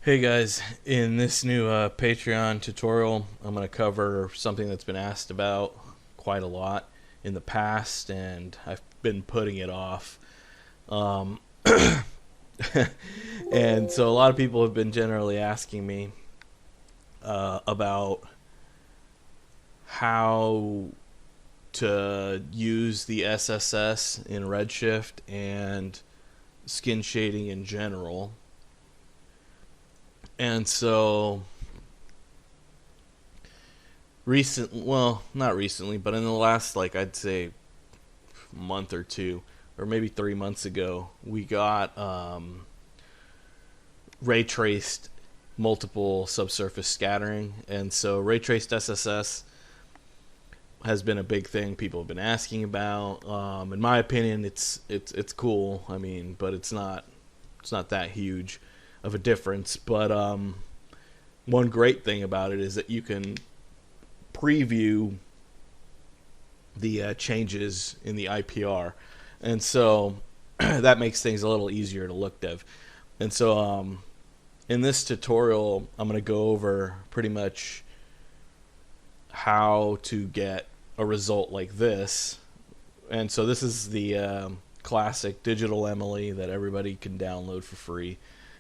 Hey guys, in this new Patreon tutorial, I'm going to cover something that's been asked about quite a lot in the past, and I've been putting it off. Um, and so a lot of people have been generally asking me about how to use the SSS in Redshift and skin shading in general. And so not recently, but in the last, like, I'd say month or two, or maybe 3 months ago, we got ray traced multiple subsurface scattering. And so ray traced SSS has been a big thing people have been asking about. In my opinion, it's cool. I mean, but it's not that huge of a difference. But one great thing about it is that you can preview the changes in the IPR, and so that makes things a little easier to look dev. And so in this tutorial, I'm going to go over pretty much how to get a result like this. And so this is the classic digital Emily that everybody can download for free,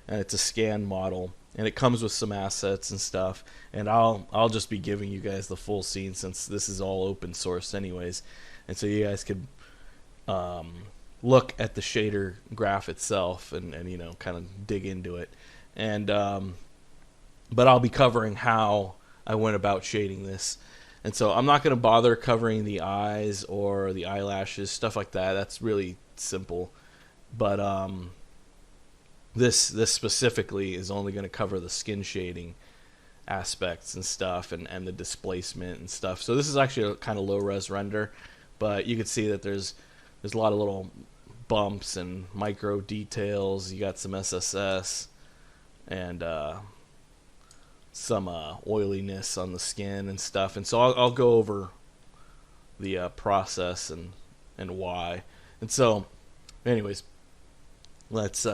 and it's a scan model, and it comes with some assets and stuff. And I'll just be giving you guys the full scene since this is all open source anyways, and so you guys could look at the shader graph itself and you know, kind of dig into it. And but I'll be covering how I went about shading this. And so I'm not going to bother covering the eyes or the eyelashes, stuff like that. That's really simple. But this specifically is only going to cover the skin shading aspects and stuff, and the displacement and stuff. So this is actually a kind of low res render, but you can see that there's a lot of little bumps and micro details. You got some SSS and some oiliness on the skin and stuff. And so I'll go over the process and why. And so anyways, let's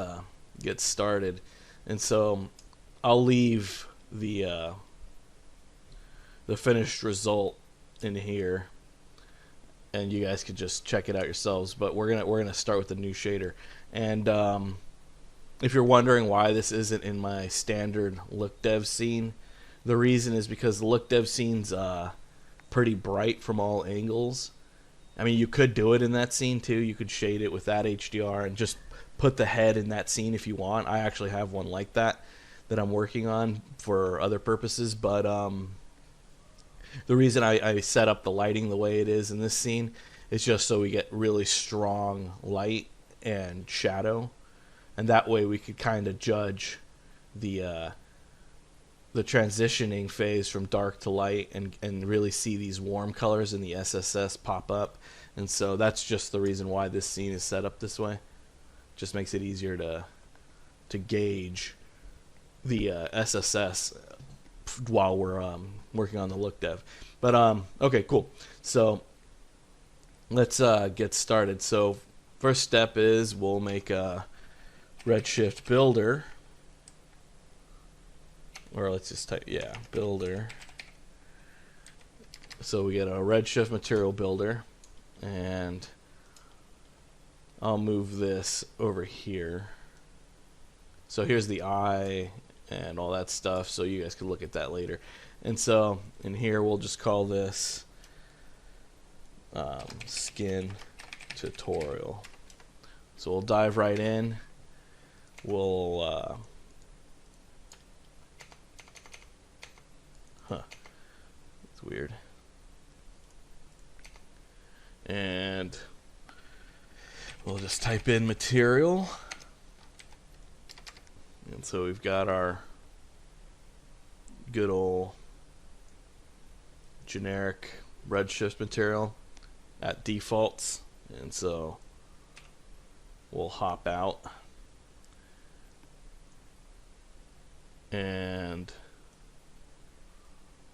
get started. And so I'll leave the finished result in here, and you guys could just check it out yourselves. But we're gonna start with the new shader. And if you're wondering why this isn't in my standard look dev scene, the reason is because the look dev scene's pretty bright from all angles. I mean, you could do it in that scene too. You could shade it with that HDR and just put the head in that scene if you want. I actually have one like that I'm working on for other purposes. But the reason I set up the lighting the way it is in this scene is just so we get really strong light and shadow, and that way we could kind of judge the transitioning phase from dark to light, and really see these warm colors in the SSS pop up. And so that's just the reason why this scene is set up this way. Just makes it easier to gauge the SSS while we're working on the look dev. But okay, cool. So let's get started. So first step is we'll make a Redshift builder, or let's just type builder. So we get a Redshift material builder, and I'll move this over here. So here's the eye and all that stuff, so you guys can look at that later. And so in here we'll just call this skin tutorial. So we'll dive right in. We'll it's weird. And we'll just type in material. And so we've got our good old generic Redshift material at defaults. And so we'll hop out and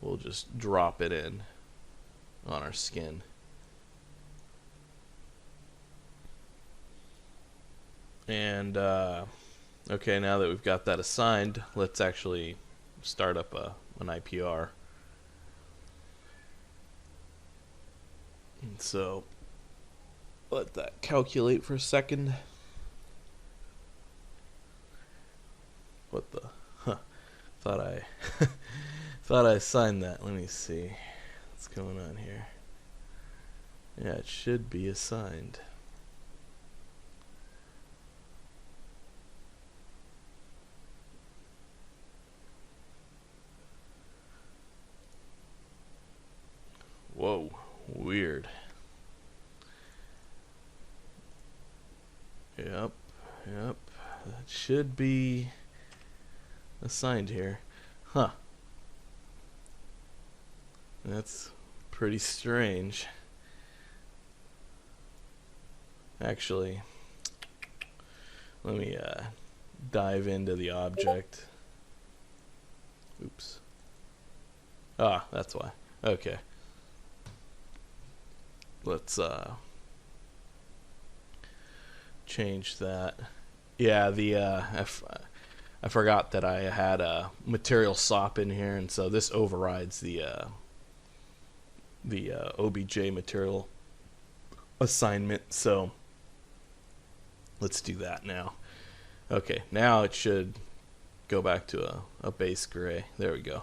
we'll just drop it in on our skin. And Okay, now that we've got that assigned, let's actually start up an IPR. And so let that calculate for a second. What the? Huh. Thought I thought I assigned that. Let me see what's going on here. Yeah, it should be assigned. Whoa, weird. Yep, yep. That should be assigned here. Huh. That's pretty strange. Actually, let me dive into the object. Oops. Ah, that's why. Okay. Let's change that. Yeah, I forgot that I had a material SOP in here, and so this overrides the OBJ material assignment. So let's do that now. Okay, now it should go back to a base gray. There we go.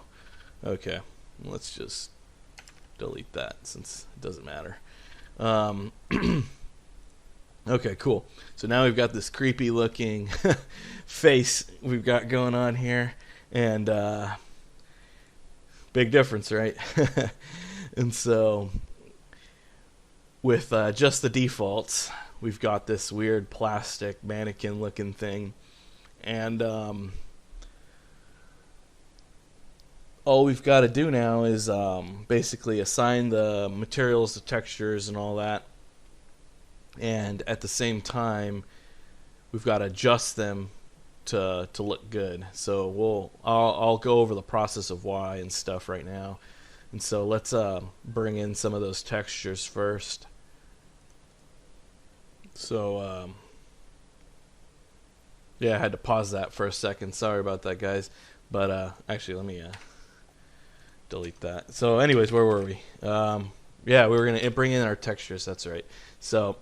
Okay, let's just delete that since it doesn't matter. Okay, cool. So now we've got this creepy looking face we've got going on here, and big difference, right? And so with just the defaults, we've got this weird plastic mannequin looking thing, and all we've got to do now is basically assign the materials, the textures, and all that. And at the same time, we've got to adjust them to look good. So I'll go over the process of why and stuff right now. And so let's bring in some of those textures first. So yeah, I had to pause that for a second. Sorry about that, guys. But actually, let me delete that. So anyways, where were we? Yeah, we were going to bring in our textures. That's right. So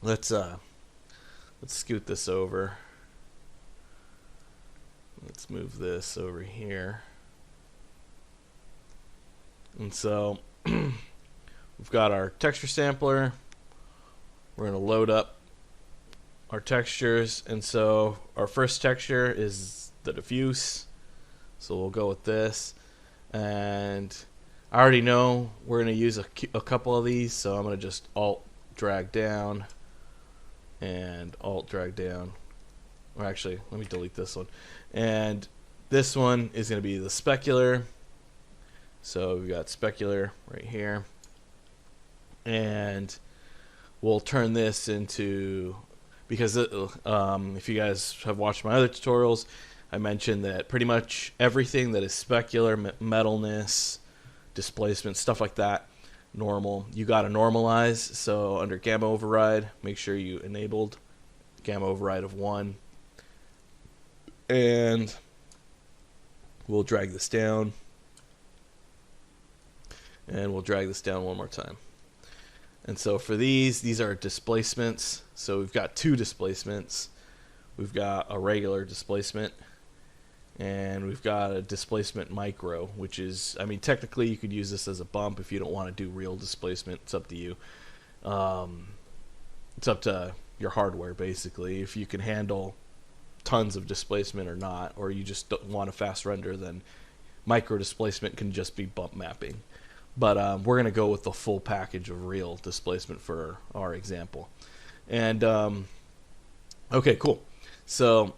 let's scoot this over. Let's move this over here. And so we've got our texture sampler. We're going to load up our textures. And so our first texture is the diffuse. So we'll go with this. And I already know we're going to use a couple of these. So I'm going to just alt drag down and alt drag down. Or actually, let me delete this one. And this one is going to be the specular. So we've got specular right here. And we'll turn this into, because if you guys have watched my other tutorials, I mentioned that pretty much everything that is specular, metalness, displacement, stuff like that, normal, you got to normalize. So under gamma override, make sure you enabled gamma override of 1. And we'll drag this down. And we'll drag this down one more time. And so for these are displacements. So we've got 2 displacements. We've got a regular displacement, and we've got a displacement micro, which is, I mean, technically you could use this as a bump if you don't want to do real displacement. It's up to you. It's up to your hardware, basically. If you can handle tons of displacement or not, or you just don't want a fast render, then micro displacement can just be bump mapping. But we're going to go with the full package of real displacement for our example. And okay, cool. So,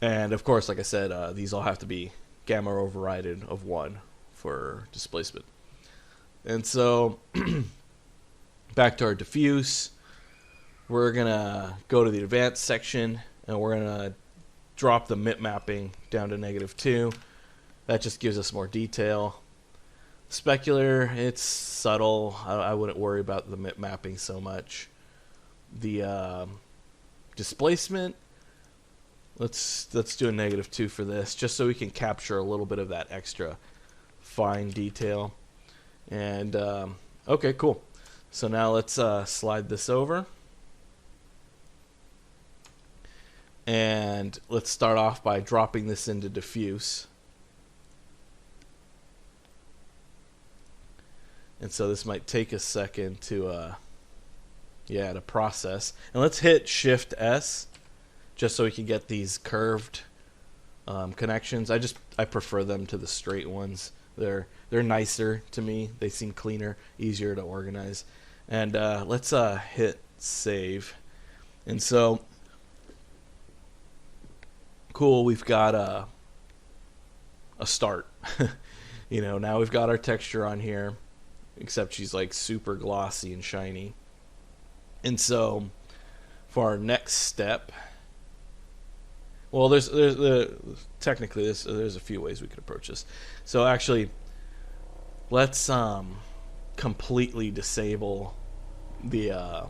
and of course, like I said, these all have to be gamma overrided of 1 for displacement. And so back to our diffuse, we're going to go to the advanced section, and we're going to drop the MIP mapping down to -2. That just gives us more detail. Specular, it's subtle. I wouldn't worry about the MIP mapping so much. The displacement, let's do a -2 for this, just so we can capture a little bit of that extra fine detail. And okay, cool. So now let's slide this over. And let's start off by dropping this into diffuse. And so this might take a second to to process. And let's hit Shift S just so we can get these curved connections. I prefer them to the straight ones. They're nicer to me. They seem cleaner, easier to organize. And let's hit save. And so cool, we've got a start. You know, now we've got our texture on here, except she's like super glossy and shiny. And so for our next step, well, there's technically there's a few ways we could approach this. So actually, let's completely disable the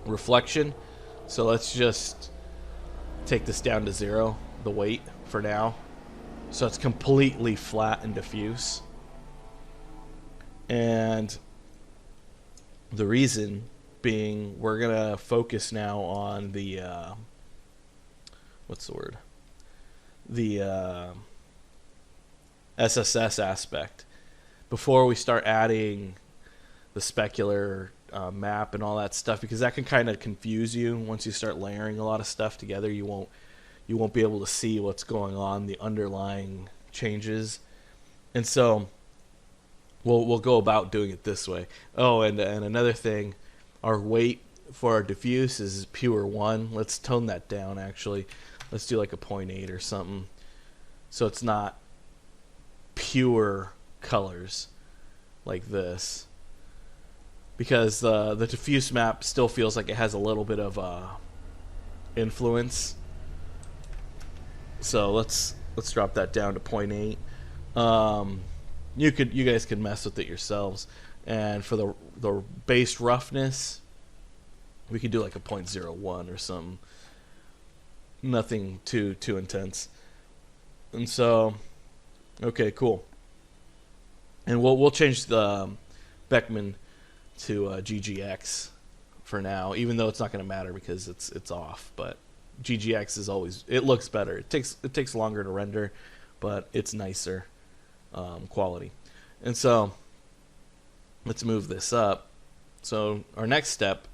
reflection. So let's just take this down to 0, the weight for now. So it's completely flat and diffuse. And the reason being, we're gonna focus now on the what's the word? The SSS aspect before we start adding the specular map and all that stuff, because that can kind of confuse you. Once you start layering a lot of stuff together, you won't be able to see what's going on, the underlying changes. And so we'll go about doing it this way. Oh, and another thing, our weight for our diffuse is pure 1. Let's tone that down. Actually, let's do like a 0.8 or something, so it's not pure colors like this, because the diffuse map still feels like it has a little bit of influence. So let's drop that down to 0.8. You guys can mess with it yourselves. And for the base roughness, we could do like a 0.01 or something. Nothing too intense. And so, okay, cool. And we'll change the Beckman to GGX for now, even though it's not going to matter because it's off. But GGX is always, it looks better. It takes longer to render, but it's nicer quality. And so let's move this up. So our next step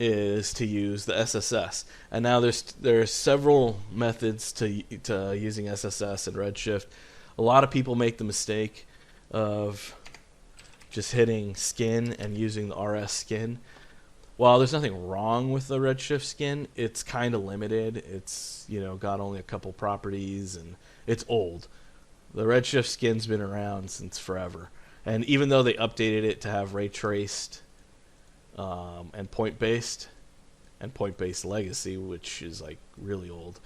is to use the SSS. And now there's several methods to using SSS and Redshift. A lot of people make the mistake of just hitting skin and using the RS skin. While there's nothing wrong with the Redshift skin, it's kind of limited. It's, you know, got only a couple properties and it's old. The Redshift skin's been around since forever. And even though they updated it to have ray traced and point based legacy, which is like really old,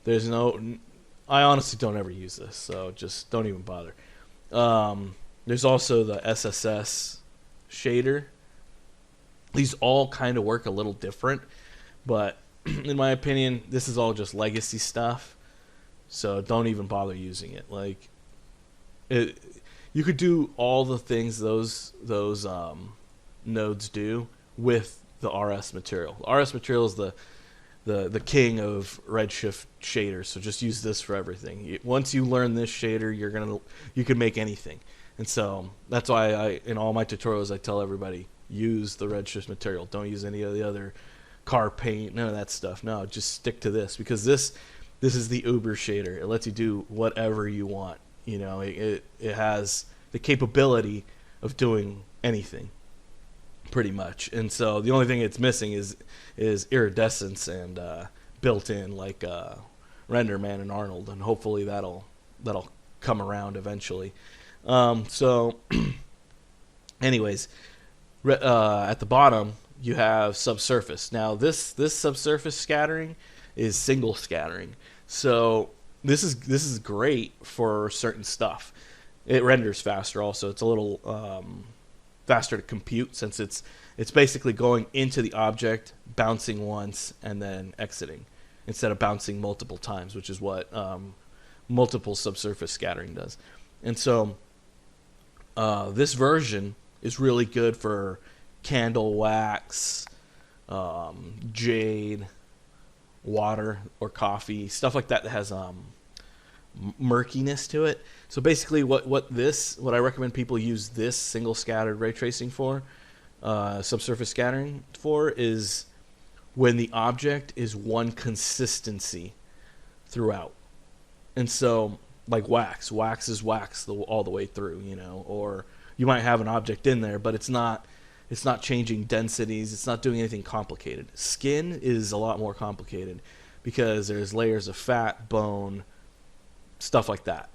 I honestly don't ever use this, so just don't even bother. There's also the SSS shader. These all kind of work a little different, but in my opinion, this is all just legacy stuff, so don't even bother using it. Like, you could do all the things those nodes do with the RS material. The RS material is the king of Redshift shaders, so just use this for everything. Once you learn this shader, you can make anything. And so that's why in all my tutorials I tell everybody, use the Redshift material. Don't use any of the other car paint, none of that stuff. No, just stick to this, because this is the Uber shader. It lets you do whatever you want. You know, it has the capability of doing anything, pretty much. And so the only thing it's missing is iridescence and built-in like RenderMan and Arnold, and hopefully that'll come around eventually. So anyways, at the bottom you have subsurface. Now this subsurface scattering is single scattering, so this is great for certain stuff. It renders faster also. It's a little faster to compute, since it's basically going into the object, bouncing once, and then exiting, instead of bouncing multiple times, which is what multiple subsurface scattering does. And so this version is really good for candle wax, jade, water or coffee, stuff like that has murkiness to it. So basically what I recommend people use this single scattered ray tracing for, subsurface scattering for, is when the object is one consistency throughout. And so like wax is wax all the way through, you know, or you might have an object in there, but it's not changing densities, it's not doing anything complicated. Skin is a lot more complicated because there's layers of fat, bone, stuff like that.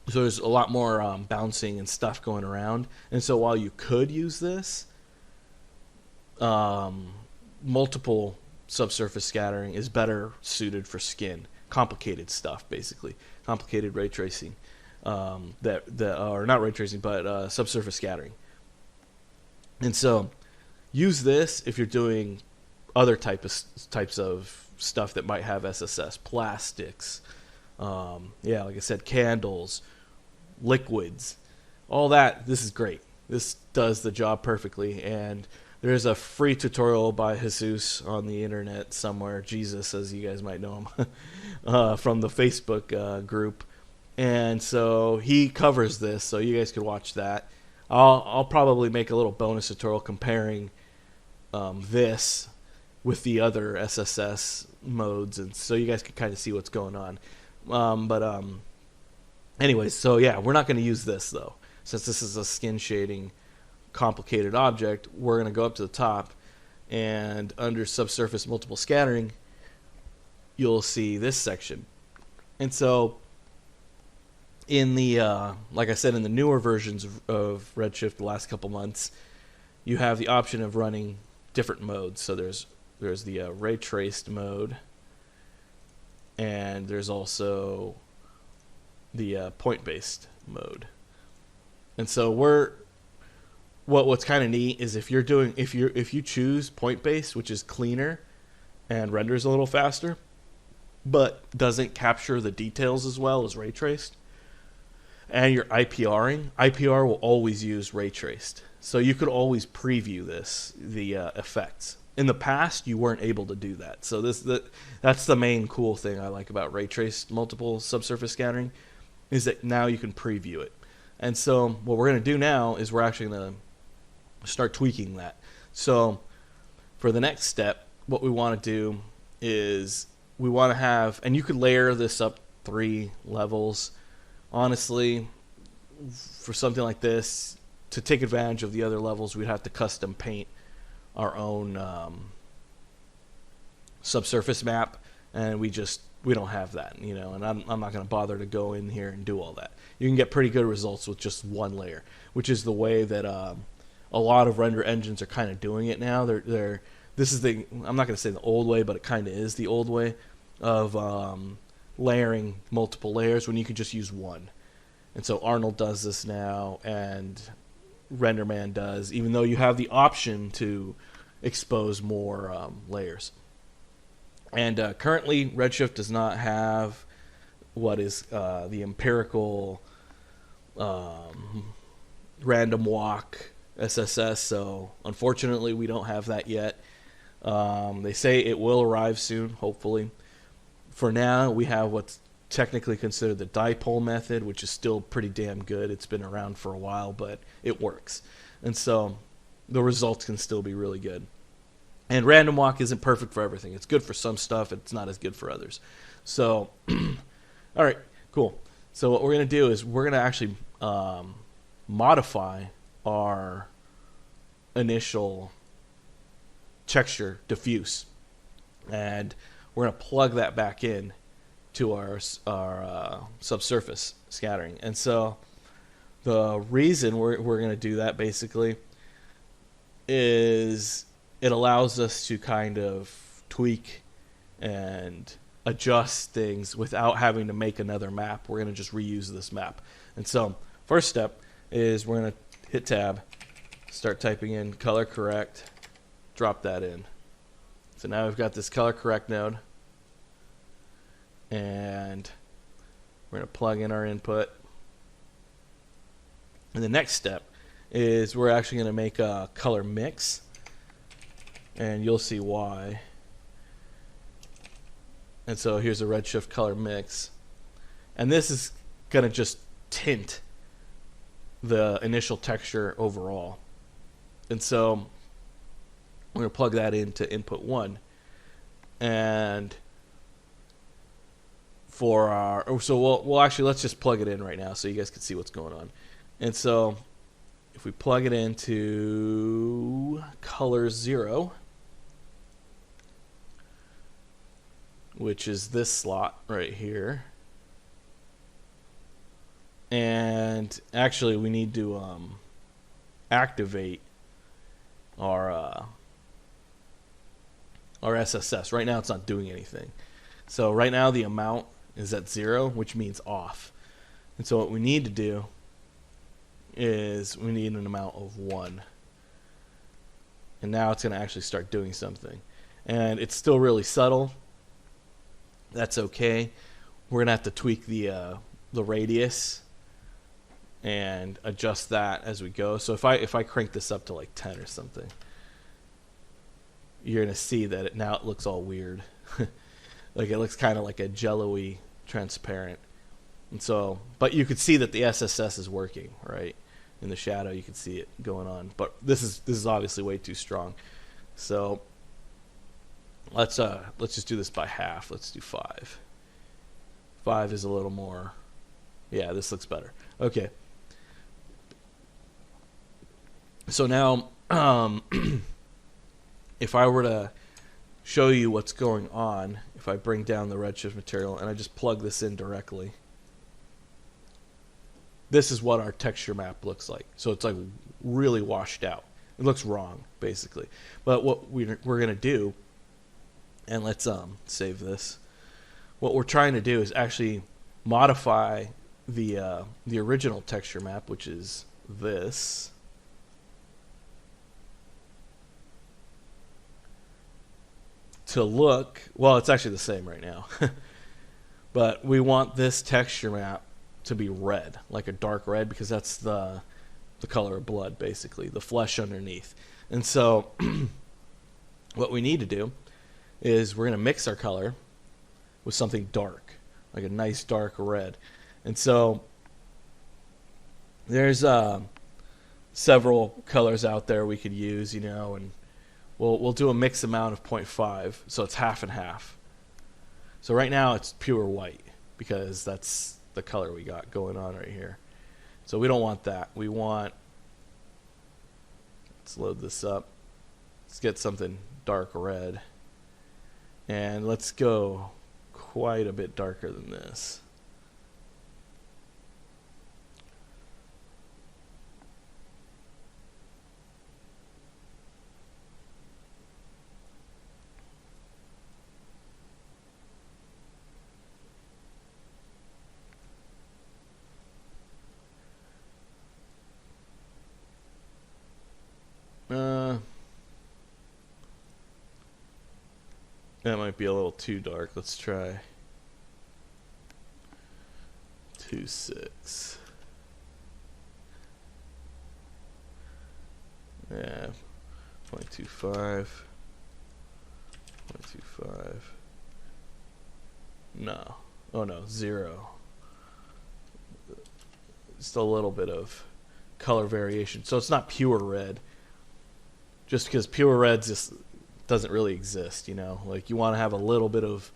So there's a lot more bouncing and stuff going around. And so while you could use this, multiple subsurface scattering is better suited for skin. Complicated stuff, basically. Complicated ray tracing. Or not ray tracing, but subsurface scattering. And so use this if you're doing other types of stuff that might have SSS. Plastics. Like I said, candles, liquids, all that. This is great. This does the job perfectly. And there's a free tutorial by Jesus on the internet somewhere. Jesus, as you guys might know him, from the Facebook group. And so he covers this, so you guys could watch that. I'll probably make a little bonus tutorial comparing this with the other SSS modes, and so you guys can kind of see what's going on. Anyways, so yeah, we're not going to use this though, since this is a skin shading complicated object. We're going to go up to the top, and under subsurface multiple scattering, you'll see this section. And so in the like I said, in the newer versions of Redshift the last couple months, you have the option of running different modes. So there's the ray traced mode, and there's also the point based mode. And so what's kind of neat is if you choose point based, which is cleaner and renders a little faster, but doesn't capture the details as well as ray traced, and you're IPRing, IPR will always use ray traced. So you could always preview the effects. In the past, you weren't able to do that. So that's the main cool thing I like about ray traced multiple subsurface scattering, is that now you can preview it. And so what we're going to do now is we're actually going to start tweaking that. So for the next step, what we want to do is we want to have, and you could layer this up 3 levels. Honestly, for something like this, to take advantage of the other levels, we'd have to custom paint our own subsurface map, and we don't have that, you know. And I'm not going to bother to go in here and do all that. You can get pretty good results with just one layer, which is the way that a lot of render engines are kind of doing it now. This is I'm not going to say the old way, but it kind of is the old way of layering multiple layers when you can just use one. And so Arnold does this now, and RenderMan does, even though you have the option to expose more layers. And currently Redshift does not have what is the empirical random walk SSS, so unfortunately we don't have that yet. They say it will arrive soon, hopefully. For now, we have what's technically considered the dipole method, which is still pretty damn good. It's been around for a while, but it works. And so the results can still be really good. And random walk isn't perfect for everything. It's good for some stuff. It's not as good for others. So, all right, cool. So what we're going to do is we're going to actually modify our initial texture diffuse. And we're going to plug that back in to our subsurface scattering. And so the reason we're going to do that basically is it allows us to kind of tweak and adjust things without having to make another map. We're going to just reuse this map. And so first step is we're going to hit tab, start typing in color correct, drop that in. So now we've got this color correct node, and we're going to plug in our input. And the next step is we're actually going to make a color mix, and you'll see why. And so here's a redshift color mix, and this is going to just tint the initial texture overall. And so we're going to plug that into input 1, and for our, so we'll actually, let's just plug it in right now so you guys can see what's going on. And so if we plug it into color 0, which is this slot right here, and actually we need to activate our SSS. Right now it's not doing anything. So right now the amount is at 0, which means off. And so what we need to do is we need an amount of 1. And now it's going to actually start doing something. And it's still really subtle. That's okay. We're going to have to tweak the radius and adjust that as we go. So if I crank this up to like 10 or something, you're going to see that now it looks all weird. Like it looks kind of like a jello-y transparent. And so, but you could see that the SSS is working, right? In the shadow you can see it going on. But this is obviously way too strong. So let's just do this by half. Let's do 5. 5 is a little more, yeah, this looks better. Okay. So now if I were to show you what's going on, if I bring down the redshift material and I just plug this in directly, this is what our texture map looks like. So it's like really washed out. It looks wrong, basically. But what we're going to do, and let's save this. What we're trying to do is actually modify the original texture map, which is this. To look, well, it's actually the same right now. But we want this texture map to be red, like a dark red, because that's the color of blood, basically, the flesh underneath. And so what we need to do is we're going to mix our color with something dark, like a nice dark red. And so there's several colors out there we could use, you know, and we'll do a mix amount of 0.5, so it's half and half. So right now it's pure white because that's the color we got going on right here. So we don't want that. We want, let's load this up. Let's get something dark red. And let's go quite a bit darker than this. That might be a little too dark. Let's try 2.6. Yeah, 0.25. 0.25. No. Oh no, 0. Just a little bit of color variation. So it's not pure red. Just because pure red just doesn't really exist, you know. Like you want to have a little bit of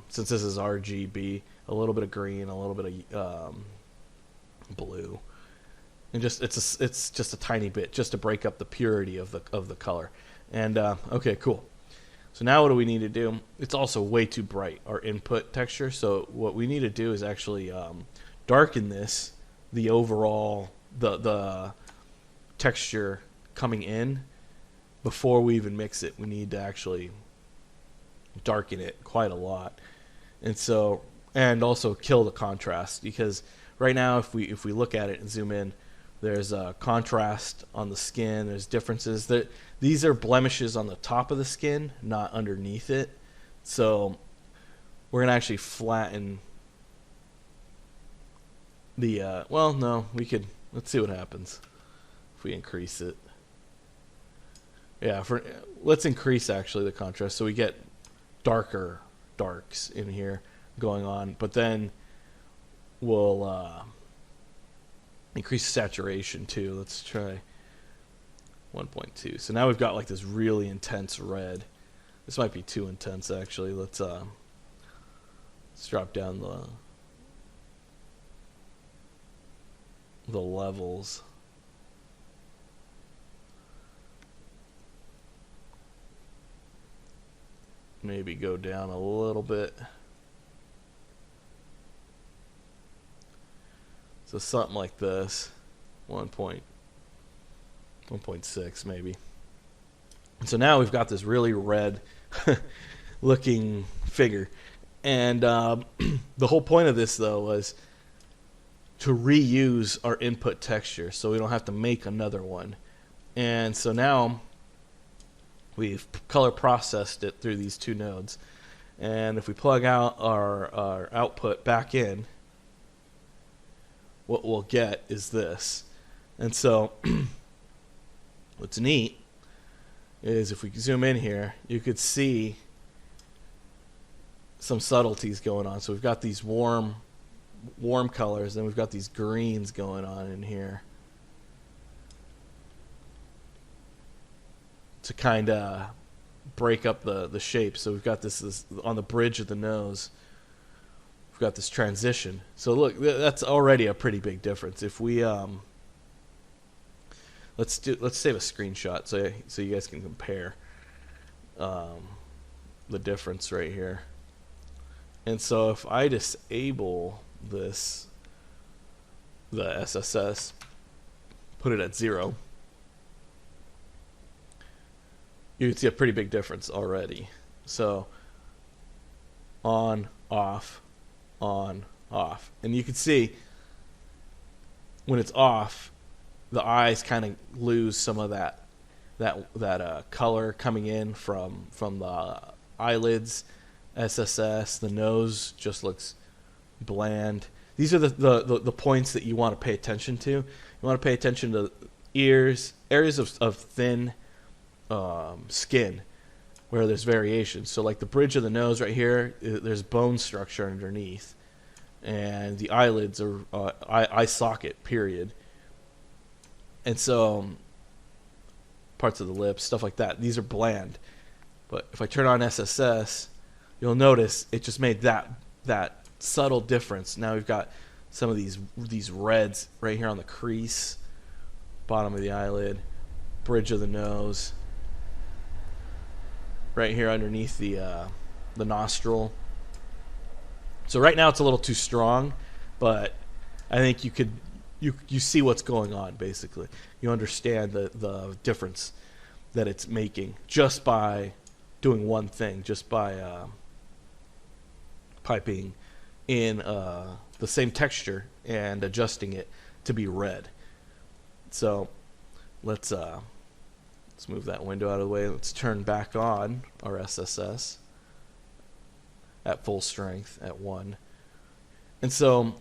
since this is RGB, a little bit of green, a little bit of blue, and just it's just a tiny bit, just to break up the purity of the color. And okay, cool. So now what do we need to do? It's also way too bright, our input texture. So what we need to do is actually darken this, the overall the texture coming in. Before we even mix it, we need to actually darken it quite a lot, and also kill the contrast, because right now if we look at it and zoom in, There's contrast on the skin. There's differences. These are blemishes on the top of the skin, not underneath it. So we're going to actually flatten the... well, no, we could... Let's see what happens if we increase it. Yeah, let's increase actually the contrast so we get darker darks in here going on. But then we'll increase saturation too. Let's try 1.2. So now we've got like this really intense red. This might be too intense actually. Let's drop down the levels. Maybe go down a little bit. So something like this, 1.6 maybe. And so now we've got this really red looking figure. And the whole point of this though was to reuse our input texture so we don't have to make another one. And so now we've color processed it through these two nodes. And if we plug out our output back in, what we'll get is this. And so what's neat is if we zoom in here, you could see some subtleties going on. So we've got these warm colors, and we've got these greens going on in here to kind of break up the shape. So we've got this on the bridge of the nose. We've got this transition. So look, that's already a pretty big difference. If we let's save a screenshot so you guys can compare the difference right here. And so if I disable the SSS, put it at 0, you can see a pretty big difference already. So on, off, on, off. And you can see when it's off, the eyes kind of lose some of that color coming in from the eyelids, SSS. The nose just looks bland. These are the points that you want to pay attention to. You want to pay attention to ears, areas of thin skin where there's variation. So like the bridge of the nose right here, there's bone structure underneath, and the eyelids are eye socket period. And so parts of the lips, stuff like that, these are bland. But if I turn on SSS, you'll notice it just made that subtle difference. Now we've got some of these reds right here on the crease, bottom of the eyelid, bridge of the nose, right here underneath the nostril. So right now it's a little too strong, but I think you see what's going on. Basically, you understand the difference that it's making just by doing one thing, just by piping in the same texture and adjusting it to be red. So let's move that window out of the way. Let's turn back on our SSS at full strength at 1. And so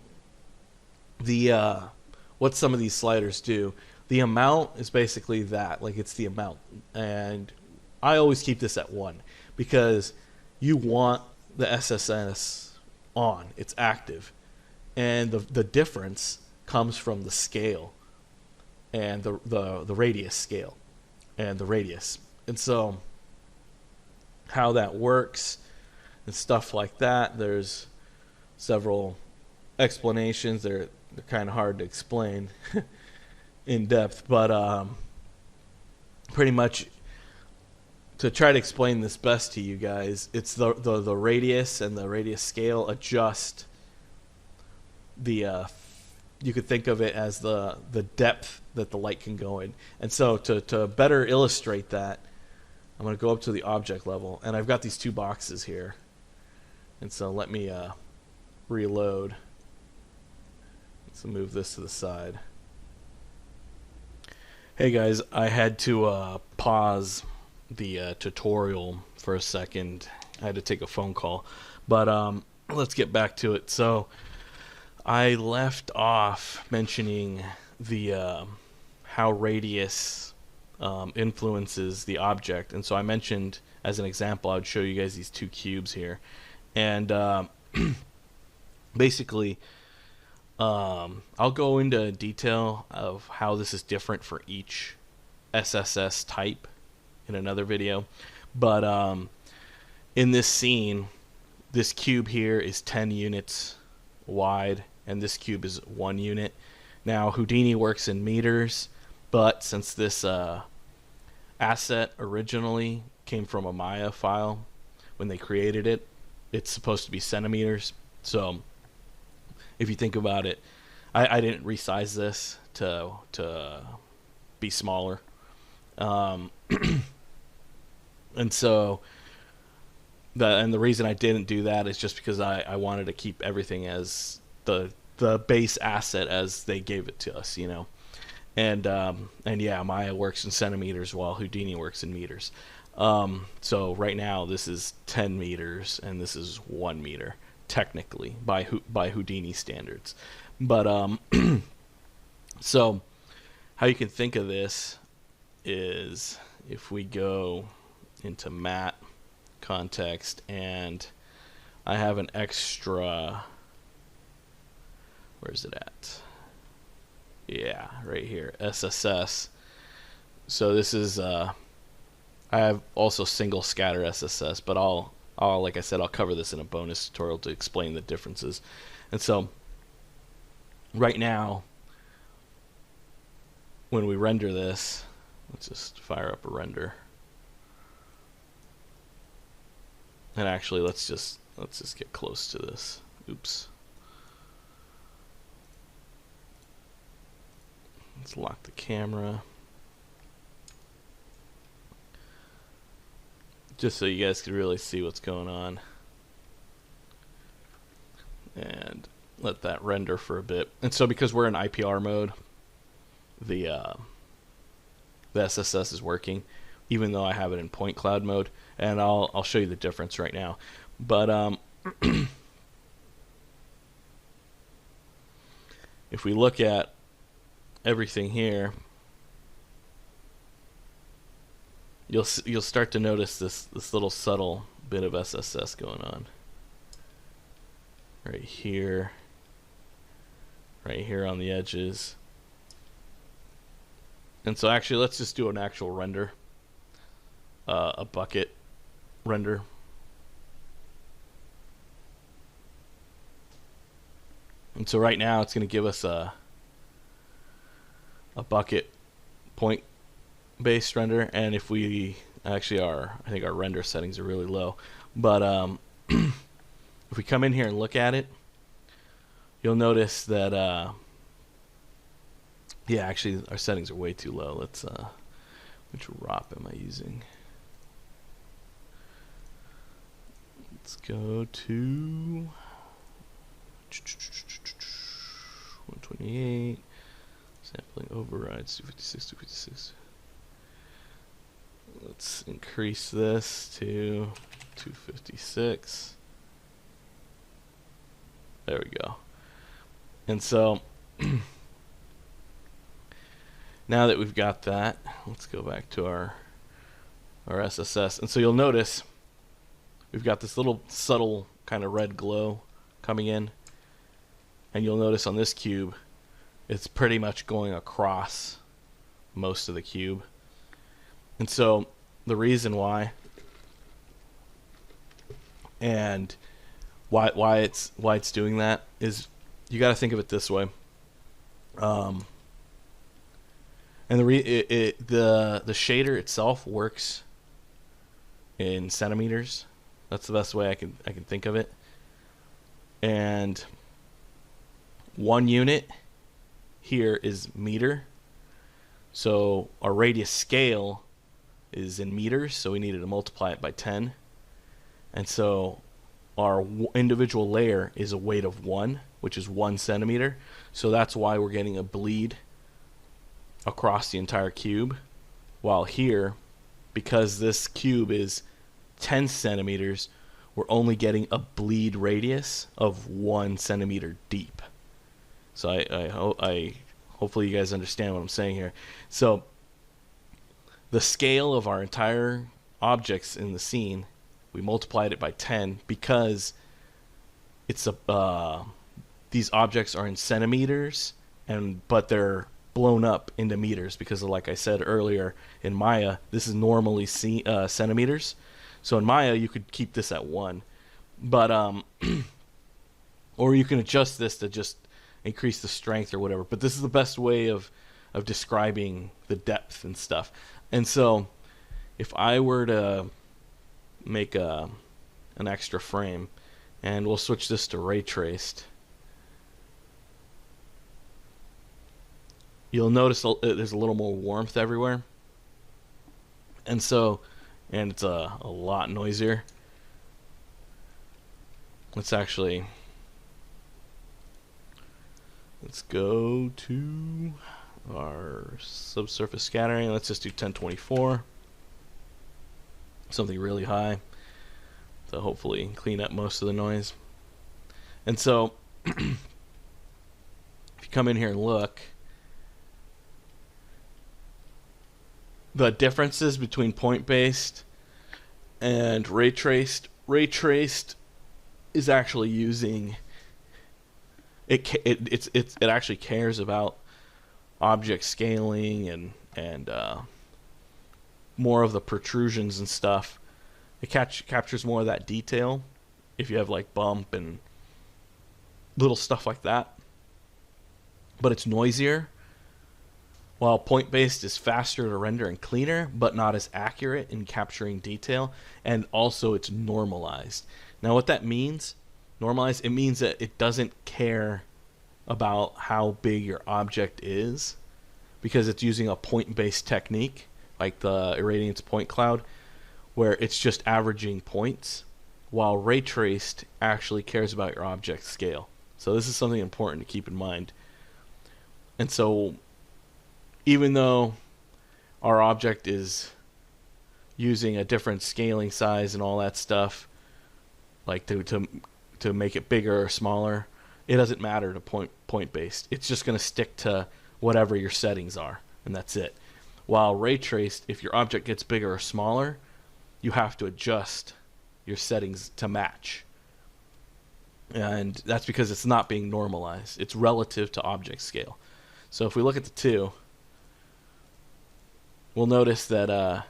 what some of these sliders do, the amount is basically that, like it's the amount. And I always keep this at 1 because you want the SSS on, it's active. And the difference comes from the scale and the radius scale and the radius. And so how that works and stuff like that, there's several explanations. They're kind of hard to explain in depth, but pretty much to try to explain this best to you guys, it's the radius and the radius scale adjust the you could think of it as the depth that the light can go in. And so to better illustrate that, I'm going to go up to the object level, and I've got these two boxes here. And so let me reload. Let's move this to the side. Hey guys, I had to pause the tutorial for a second. I had to take a phone call, but let's get back to it. So I left off mentioning the how radius influences the object, and so I mentioned as an example, I would show you guys these two cubes here, and basically I'll go into detail of how this is different for each SSS type in another video. But in this scene, this cube here is 10 units wide, and this cube is 1 unit. Now, Houdini works in meters, but since this asset originally came from a Maya file when they created it, it's supposed to be centimeters. So if you think about it, I didn't resize this to be smaller, and so the reason I didn't do that is just because I wanted to keep everything as the base asset as they gave it to us, and yeah, Maya works in centimeters while Houdini works in meters. So right now this is 10 meters and this is 1 meter. Technically, by Houdini standards, but so how you can think of this is if we go into matte context, and I have an extra, where's it at? Yeah, right here, SSS. So this is I have also single scatter SSS, but like I said, I'll cover this in a bonus tutorial to explain the differences. And so right now, when we render this, let's just fire up a render. And actually, let's just get close to this. Oops. Let's lock the camera. Just so you guys can really see what's going on. And let that render for a bit. And so because we're in IPR mode, the SSS is working, even though I have it in point cloud mode. And I'll show you the difference right now. But if we look at everything here, you'll start to notice this little subtle bit of SSS going on right here on the edges. And so actually, let's just do an actual render, a bucket render. And so right now it's going to give us a bucket point based render, and if we actually I think our render settings are really low, but if we come in here and look at it, you'll notice that yeah, actually our settings are way too low. Let's which ROP am I using? Let's go to 128. Sampling overrides 256, 256. Let's increase this to 256. There we go. And so now that we've got that, let's go back to our SSS. And so you'll notice we've got this little subtle kind of red glow coming in. And you'll notice on this cube, it's pretty much going across most of the cube. And so the reason why, and why it's doing that is, you got to think of it this way. And the shader itself works in centimeters. That's the best way I can think of it. And 1 unit here is meter. So our radius scale is in meters, so we needed to multiply it by 10. And so our individual layer is a weight of 1, which is 1 centimeter. So that's why we're getting a bleed across the entire cube, while here, because this cube is 10 centimeters, we're only getting a bleed radius of 1 centimeter deep. So I hopefully you guys understand what I'm saying here. So the scale of our entire objects in the scene, we multiplied it by 10 because it's these objects are in centimeters, but they're blown up into meters because of, like I said earlier, in Maya this is normally centimeters. So in Maya you could keep this at 1, but or you can adjust this to just increase the strength or whatever. But this is the best way of describing the depth and stuff. And so if I were to make an extra frame, and we'll switch this to ray traced, you'll notice there's a little more warmth everywhere. And so, and it's a lot noisier. Let's go to our subsurface scattering. Let's just do 1024. Something really high to hopefully clean up most of the noise. And so if you come in here and look, the differences between point-based and ray traced is actually using it actually cares about object scaling and more of the protrusions and stuff. It captures more of that detail if you have like bump and little stuff like that, but it's noisier, while point-based is faster to render and cleaner, but not as accurate in capturing detail, and also it's normalized. Now what that means, normalized, it means that it doesn't care about how big your object is, because it's using a point-based technique, like the irradiance point cloud, where it's just averaging points, while ray traced actually cares about your object scale. So this is something important to keep in mind. And so even though our object is using a different scaling size and all that stuff, like to make it bigger or smaller, it doesn't matter to point based. It's just going to stick to whatever your settings are, and that's it. While ray traced, if your object gets bigger or smaller, you have to adjust your settings to match. And that's because it's not being normalized. It's relative to object scale. So if we look at the two, we'll notice that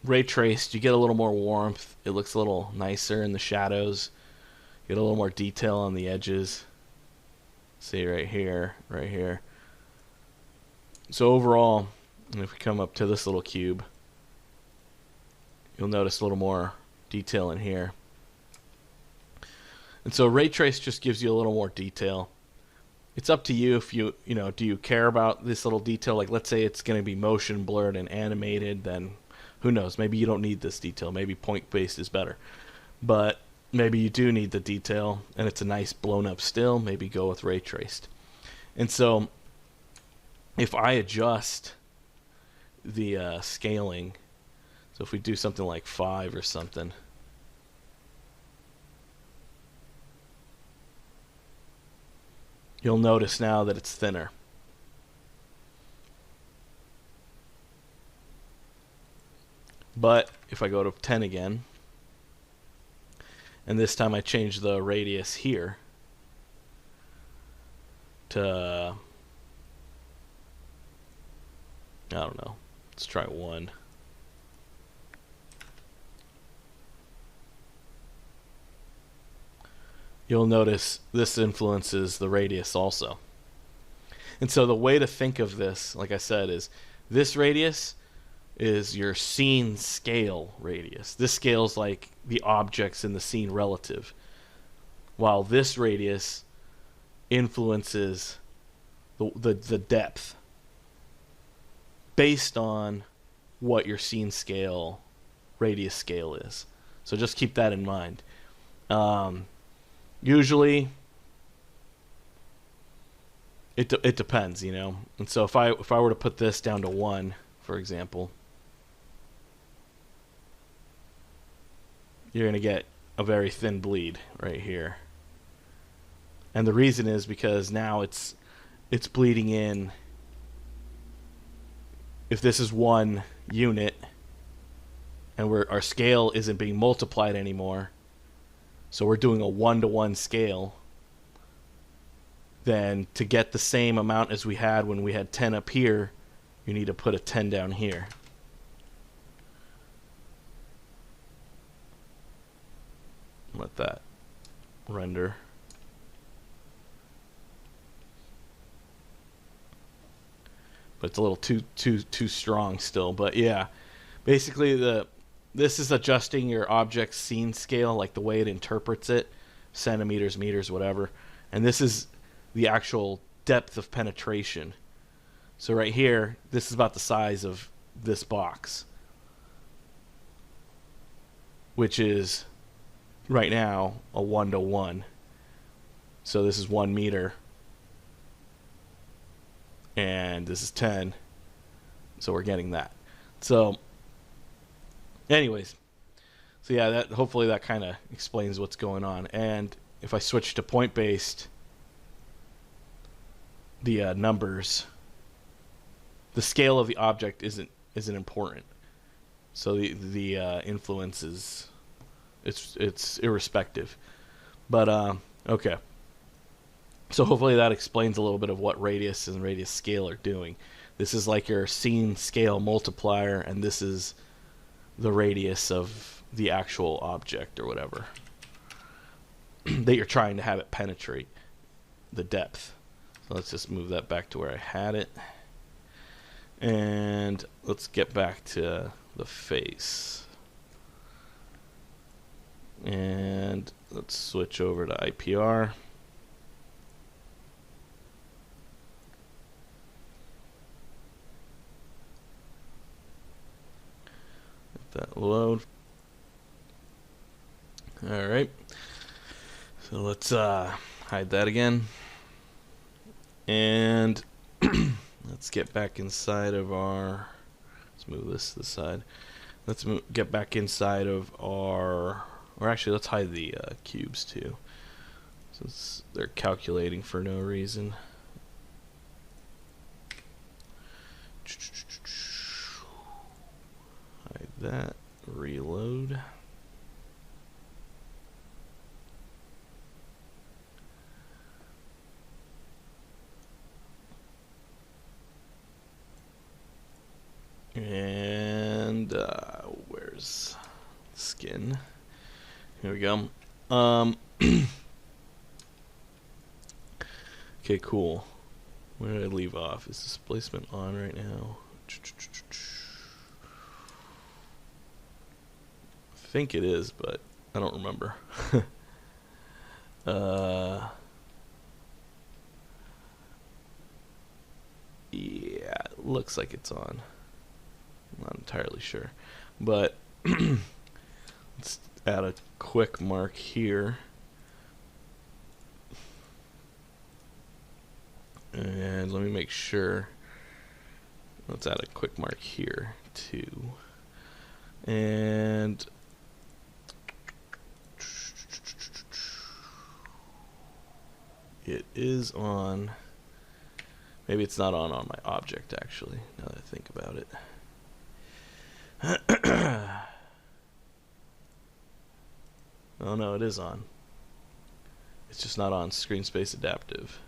ray traced, you get a little more warmth. It looks a little nicer in the shadows. You get a little more detail on the edges. See right here, right here. So overall, if we come up to this little cube, you'll notice a little more detail in here. And so ray trace just gives you a little more detail. It's up to you if do you care about this little detail? Like, let's say it's going to be motion blurred and animated, then who knows? Maybe you don't need this detail. Maybe point-based is better. But maybe you do need the detail, and it's a nice blown-up still. Maybe go with ray traced. And so if I adjust the scaling, so if we do something like 5 or something, you'll notice now that it's thinner. But if I go to 10 again, and this time I change the radius here to, I don't know, let's try 1. You'll notice this influences the radius also. And so the way to think of this, like I said, is this radius is your scene scale radius. This scales like the objects in the scene relative, while this radius influences the depth based on what your scene scale radius scale is. So just keep that in mind. Usually it depends, you know. And so if I were to put this down to 1, for example, you're going to get a very thin bleed right here. And the reason is because now it's bleeding in. If this is 1 unit and our scale isn't being multiplied anymore, so we're doing a 1-to-1 scale, then to get the same amount as we had when we had 10 up here, you need to put a 10 down here. Let that render. But it's a little too strong still. But yeah, basically this is adjusting your object's scene scale, like the way it interprets it, centimeters, meters, whatever. And this is the actual depth of penetration. So right here, this is about the size of this box, which is right now a 1-to-1. So this is 1 meter. And this is 10, so we're getting that. So anyways, so yeah, that hopefully that kind of explains what's going on. And if I switch to point based, the numbers, the scale of the object isn't important, so the influence is it's irrespective. But okay. So hopefully that explains a little bit of what radius and radius scale are doing. This is like your scene scale multiplier, and this is the radius of the actual object or whatever that you're trying to have it penetrate, the depth. So let's just move that back to where I had it. And let's get back to the face. And let's switch over to IPR. That load. All right, so let's hide that again, and let's get back inside of our, let's move this to the side. Let's get back inside of our, or actually let's hide the cubes too, since they're calculating for no reason. Hide that, reload. And where's skin? Here we go. Okay, cool. Where did I leave off? Is displacement on right now? I think it is, but I don't remember. Yeah, it looks like it's on. I'm not entirely sure, but let's add a quick mark here, and let me make sure. Let's add a quick mark here too, and it is on. Maybe it's not on my object actually, now that I think about it. Oh no, it is on. It's just not on screen space adaptive.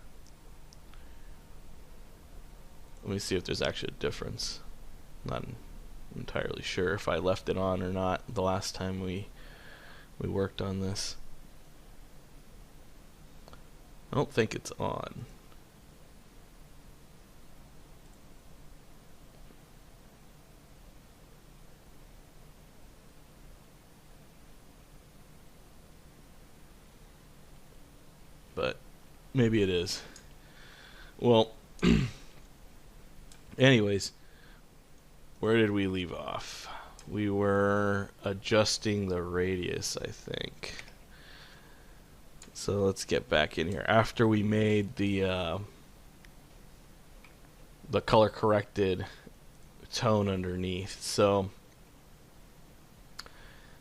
Let me see if there's actually a difference. I'm not entirely sure if I left it on or not the last time we worked on this. I don't think it's on. But maybe it is. Well, anyways, where did we leave off? We were adjusting the radius, I think. So let's get back in here. After we made the the color corrected tone underneath. So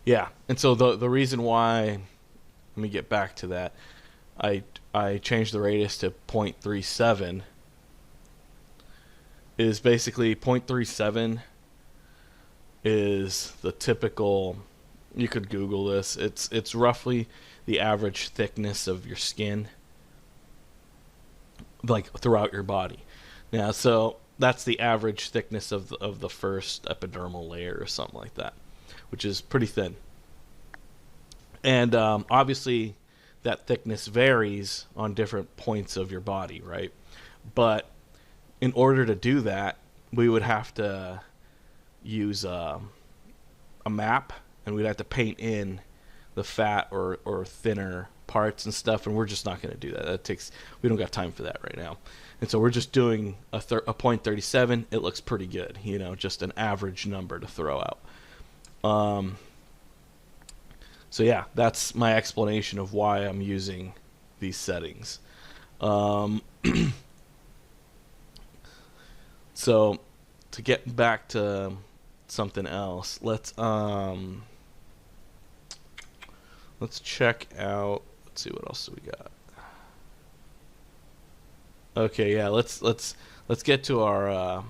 yeah, and so the reason why, let me get back to that. I changed the radius to 0.37 is basically 0.37 is the typical, you could Google this, it's roughly the average thickness of your skin, like throughout your body. Now, so that's the average thickness of the first epidermal layer or something like that, which is pretty thin. And obviously that thickness varies on different points of your body, right? But in order to do that, we would have to use a map, and we'd have to paint in the fat or thinner parts and stuff, and we're just not going to do that. We don't got time for that right now. And so we're just doing a 0.37. It looks pretty good, you know, just an average number to throw out. So yeah, that's my explanation of why I'm using these settings. So to get back to something else, let's check out, let's see what else do we got. Okay, yeah, let's get to our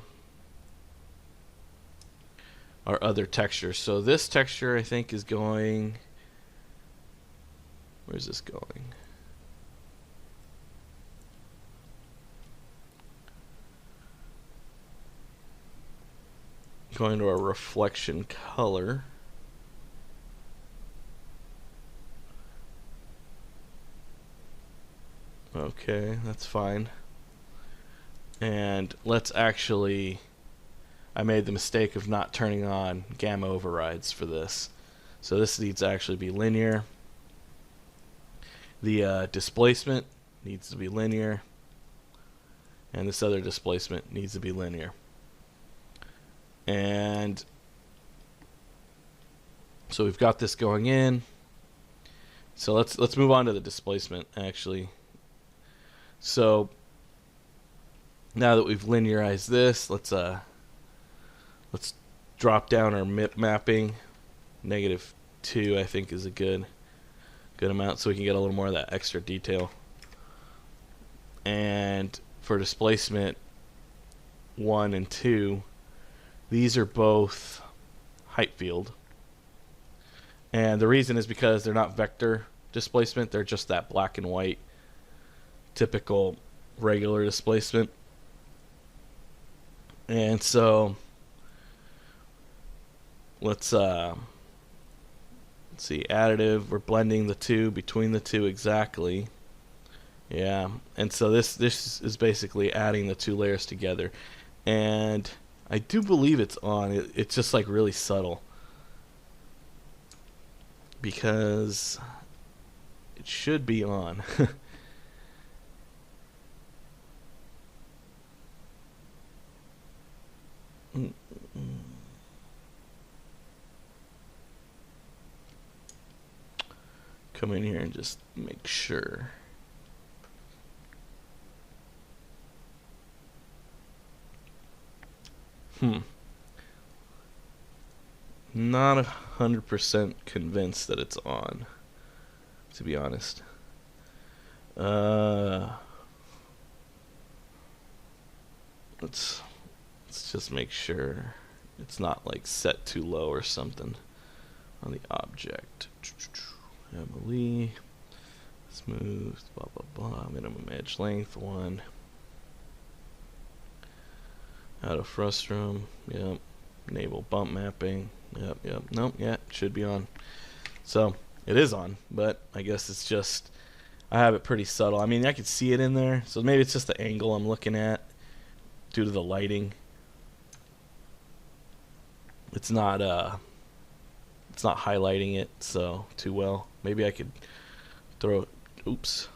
other texture. So this texture I think is going, where's this going? Going to our reflection color. Okay, that's fine. And let's actually, I made the mistake of not turning on gamma overrides for this. So this needs to actually be linear. The displacement needs to be linear. And this other displacement needs to be linear. And so we've got this going in. So let's move on to the displacement actually. So now that we've linearized this, let's drop down our MIP mapping. -2 I think is a good amount, so we can get a little more of that extra detail. And for displacement 1 and 2, these are both height field. And the reason is because they're not vector displacement, they're just that black and white typical regular displacement. And so let's see, additive, we're blending the two between the two exactly. Yeah, and so this is basically adding the two layers together. And I do believe it's on. It's just like really subtle, because it should be on. Come in here and just make sure. Not 100% convinced that it's on, to be honest. Let's just make sure it's not like set too low or something on the object. Emily, smooth, blah blah blah. Minimum edge length 1. Out of frustrum, yep. Enable bump mapping, yep. Nope, yeah, it should be on. So it is on, but I guess it's just, I have it pretty subtle. I mean, I could see it in there, so maybe it's just the angle I'm looking at due to the lighting. It's not highlighting it so too well. Maybe I could throw, oops.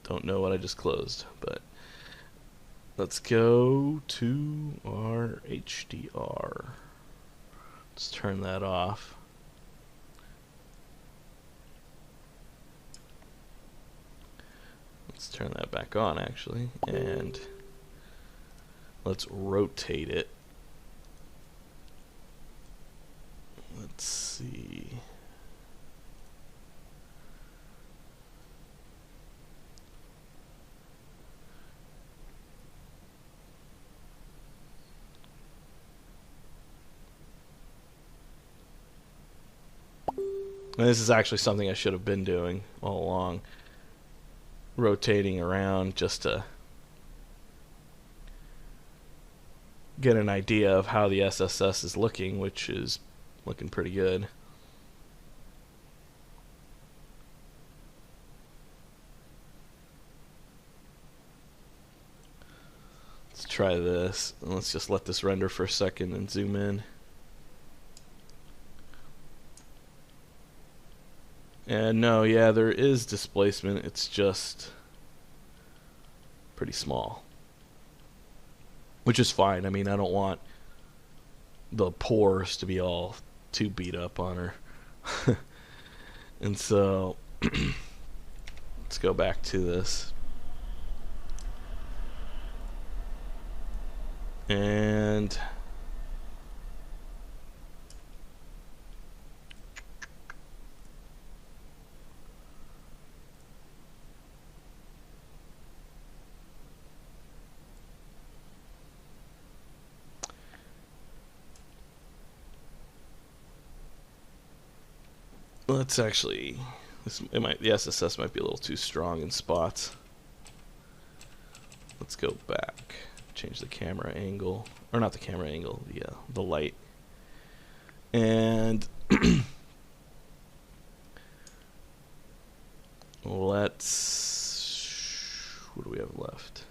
Don't know what I just closed, but let's go to our HDR. Let's turn that off. Let's turn that back on actually, and Let's rotate it. Let's see. And this is actually something I should have been doing all along. Rotating around just to get an idea of how the SSS is looking, which is looking pretty good. Let's try this. And let's just let this render for a second and zoom in. And no, yeah, there is displacement. It's just pretty small, which is fine. I mean, I don't want the pores to be all too beat up on her. And so let's go back to this. And let's actually, the SSS might be a little too strong in spots. Let's go back, change the camera angle, or not the camera angle, the light, and let's, what do we have left?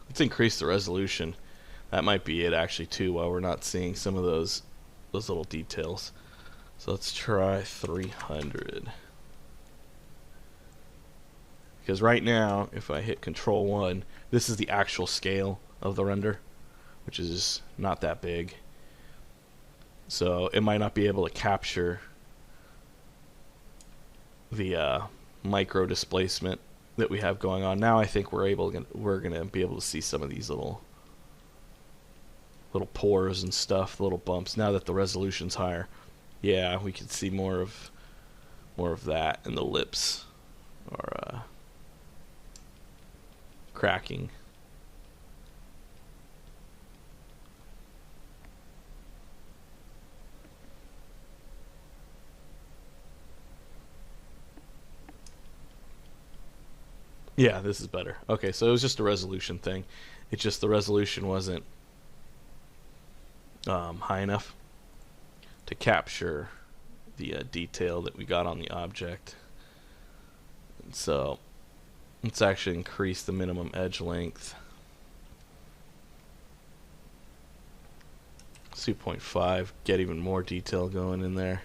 Let's increase the resolution. That might be it actually too, while we're not seeing some of those little details. So let's try 300. Because right now, if I hit Control 1, this is the actual scale of the render, which is not that big. So it might not be able to capture the micro displacement that we have going on. Now I think we're gonna be able to see some of these little pores and stuff, little bumps. Now that the resolution's higher, yeah, we can see more of that, and the lips are cracking. Yeah, this is better. Okay, so it was just a resolution thing. It's just the resolution wasn't high enough to capture the detail that we got on the object. And so let's actually increase the minimum edge length. 2.5, get even more detail going in there.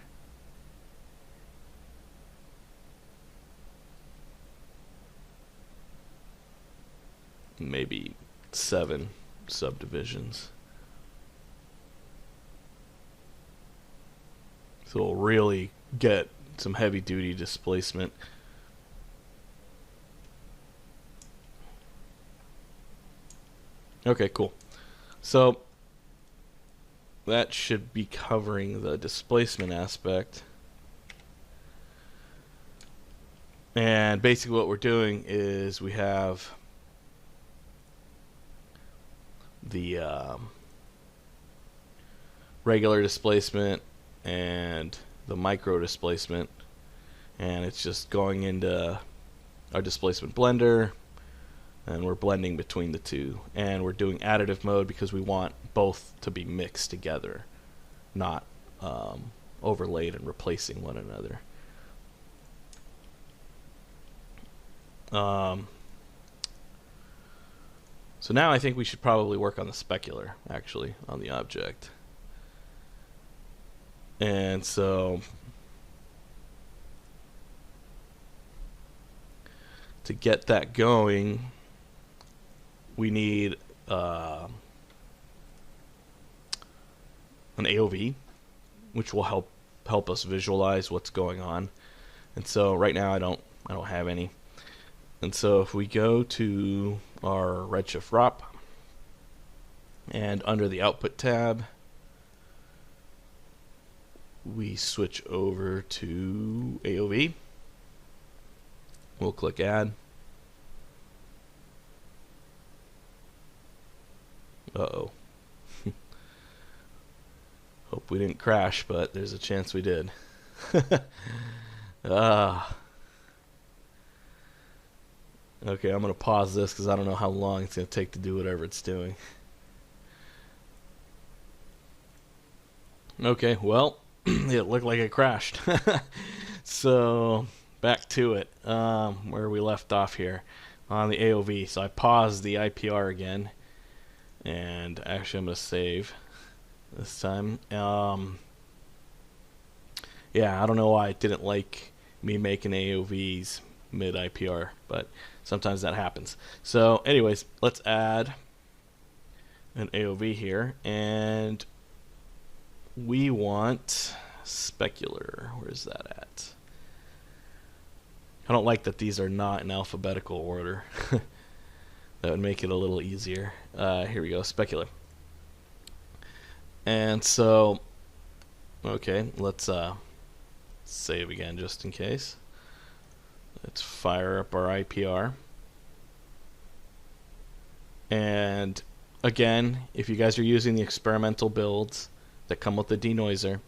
Maybe 7 subdivisions. So we'll really get some heavy duty displacement. Okay, cool. So that should be covering the displacement aspect. And basically what we're doing is we have the regular displacement and the micro displacement, and it's just going into our displacement blender, and we're blending between the two, and we're doing additive mode because we want both to be mixed together, not overlaid and replacing one another. So now I think we should probably work on the specular, actually, on the object. And so to get that going, we need an AOV, which will help us visualize what's going on. And so right now I don't have any. And so if we go to our Redshift ROP and under the output tab, we switch over to AOV. We'll click add. Uh-oh. Hope we didn't crash, but there's a chance we did. Okay, I'm going to pause this because I don't know how long it's going to take to do whatever it's doing. Okay, well, it looked like it crashed. So, back to it, where we left off here on the AOV. So I paused the IPR again, and actually I'm going to save this time. Yeah, I don't know why it didn't like me making AOVs mid IPR, but sometimes that happens. So anyways, let's add an AOV here, and we want specular. Where's that at? I don't like that these are not in alphabetical order. That would make it a little easier. Here we go, specular. And so, okay, let's save again just in case. Let's fire up our IPR. And again, if you guys are using the experimental builds that come with the denoiser,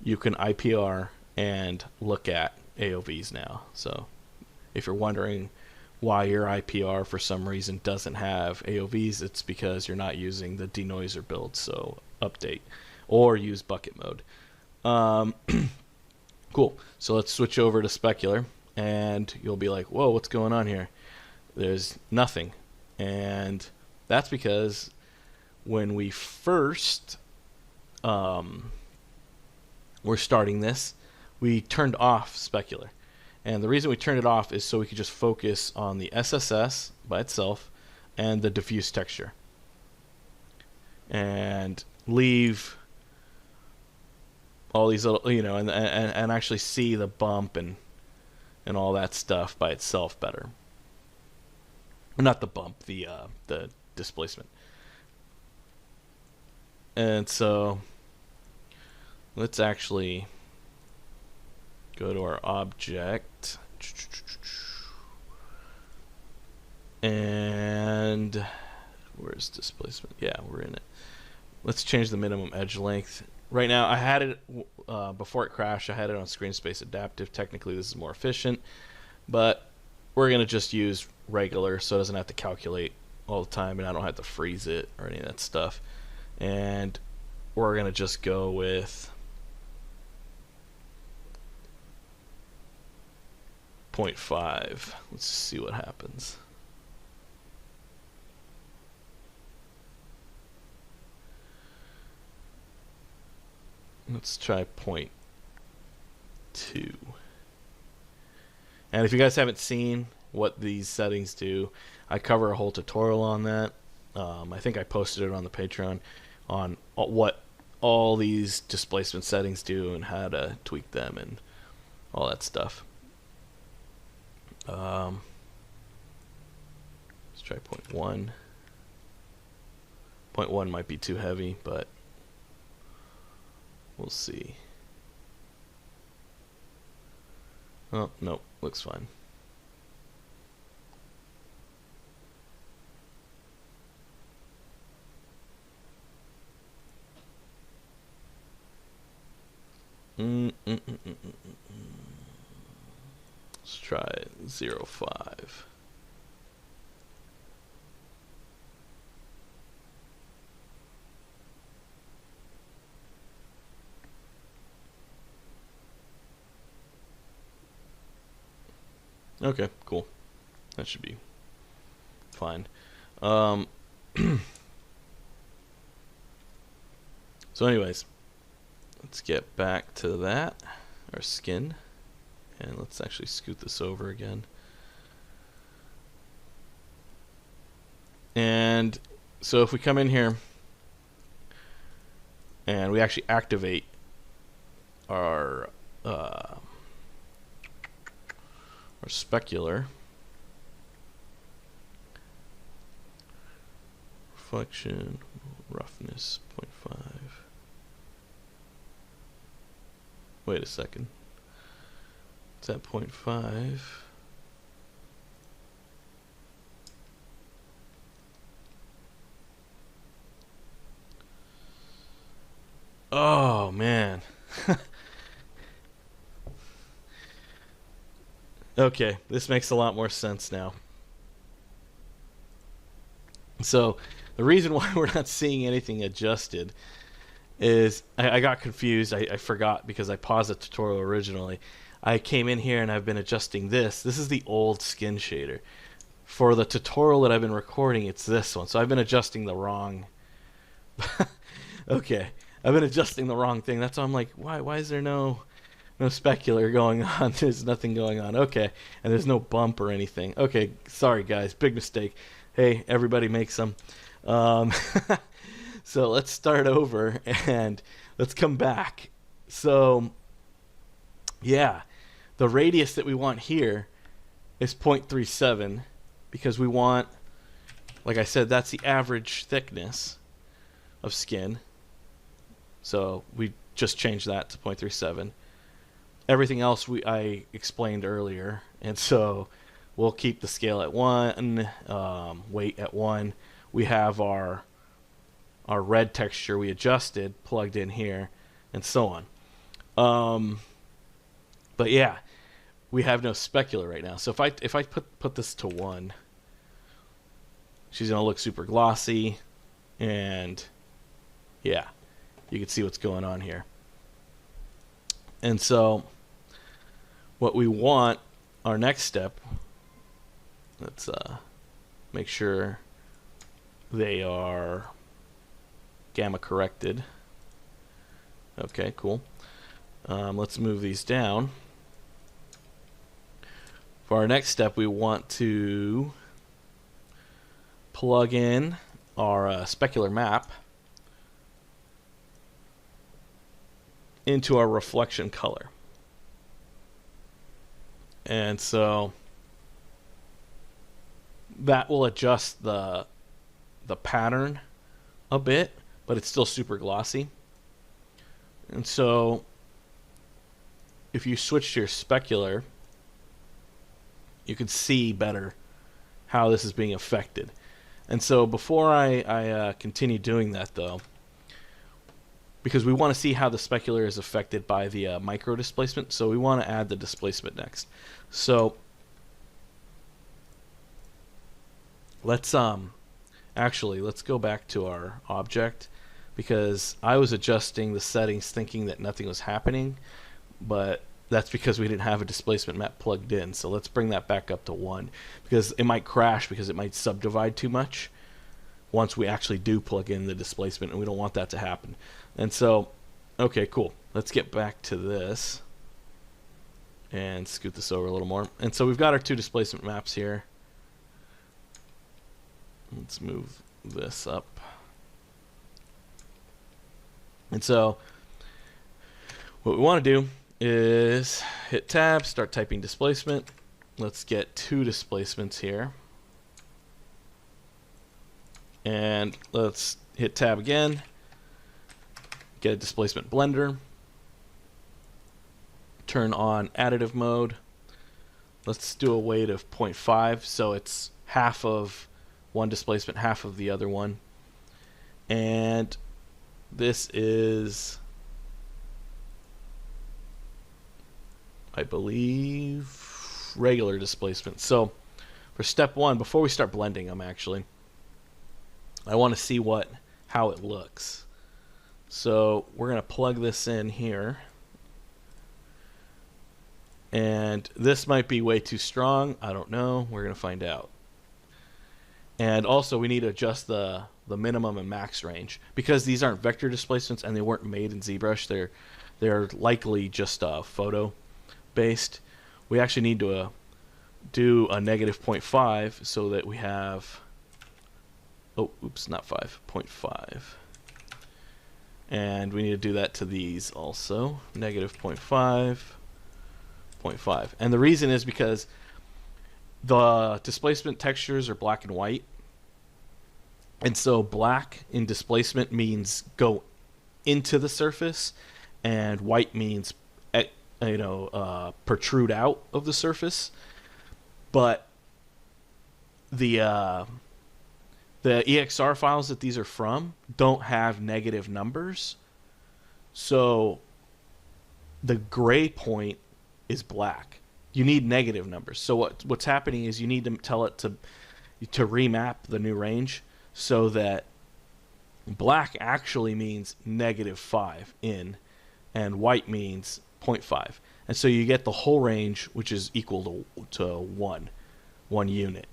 you can IPR and look at AOVs now. So if you're wondering why your IPR for some reason doesn't have AOVs, it's because you're not using the denoiser build. So update or use bucket mode. Cool. So let's switch over to specular, and you'll be like, whoa, what's going on here? There's nothing. And that's because when we first were starting this, we turned off specular. And the reason we turned it off is so we could just focus on the SSS by itself and the diffuse texture, and leave all these little, you know, and actually see the bump and all that stuff by itself better. Not the bump, the displacement. And so let's actually go to our object, and where's displacement? Yeah, we're in it. Let's change the minimum edge length. Right now, I had it before it crashed. I had it on screen space adaptive. Technically, this is more efficient, but we're gonna just use regular, so it doesn't have to calculate all the time, and I don't have to freeze it or any of that stuff. And we're gonna just go with 0.5. Let's see what happens. Let's try 0.2. And if you guys haven't seen what these settings do, I cover a whole tutorial on that. I think I posted it on the Patreon on what all these displacement settings do and how to tweak them and all that stuff. Let's try 0.1. 0.1 might be too heavy, but we'll see. Oh, no, looks fine. Let's try 0.5. Okay, cool. That should be fine. So anyways, let's get back to that, our skin, and let's actually scoot this over again. And so if we come in here and we actually activate our specular, reflection roughness 0.5. Wait a second. It's at 0.5. Oh man. Okay, this makes a lot more sense now. So the reason why we're not seeing anything adjusted is I got confused. I forgot because I paused the tutorial originally. I came in here and I've been adjusting this. This is the old skin shader. For the tutorial that I've been recording, it's this one. So I've been adjusting the wrong... Okay, I've been adjusting the wrong thing. That's why I'm like, why is there no specular going on? There's nothing going on. Okay, and there's no bump or anything. Okay, sorry guys, big mistake. Hey, everybody makes them. So let's start over and let's come back. So yeah, the radius that we want here is 0.37 because we want, like I said, that's the average thickness of skin. So we just changed that to 0.37. Everything else I explained earlier, and so we'll keep the scale at 1, weight at 1. We have our red texture we adjusted plugged in here, and so on. But yeah, we have no specular right now. So if I put this to 1, she's gonna look super glossy, and yeah, you can see what's going on here. And so what we want, our next step, let's make sure they are gamma corrected. Okay, cool. Let's move these down. For our next step, we want to plug in our specular map into our reflection color. And so that will adjust the pattern a bit, but it's still super glossy. And so if you switch to your specular, you can see better how this is being affected. And so before I continue doing that though, because we want to see how the specular is affected by the micro displacement, so we want to add the displacement next. So let's let's go back to our object, because I was adjusting the settings thinking that nothing was happening, but that's because we didn't have a displacement map plugged in. So let's bring that back up to 1, because it might crash because it might subdivide too much once we actually do plug in the displacement, and we don't want that to happen. And so, okay, cool. Let's get back to this and scoot this over a little more. And so we've got our 2 displacement maps here. Let's move this up. And so what we want to do is hit tab, start typing displacement. Let's get 2 displacements here. And let's hit tab again, get a displacement blender, turn on additive mode. Let's do a weight of 0.5, so it's half of one displacement, half of the other one. And this is, I believe, regular displacement. So for step 1, before we start blending them, actually, I want to see how it looks. So we're going to plug this in here. And this might be way too strong. I don't know. We're going to find out. And also we need to adjust the minimum and max range, because these aren't vector displacements and they weren't made in ZBrush. They're likely just photo based. We actually need to do a negative 0.5 so that we have, oh, oops, not 5, 0.5. And we need to do that to these also, negative 0.5, 0.5. And the reason is because the displacement textures are black and white, And so black in displacement means go into the surface, and white means protrude out of the surface. But the EXR files that these are from don't have negative numbers, so the gray point is black. You need negative numbers. So what's happening is you need to tell it to remap the new range so that black actually means -5 in, and white means 0.5. And so you get the whole range, which is equal to one unit.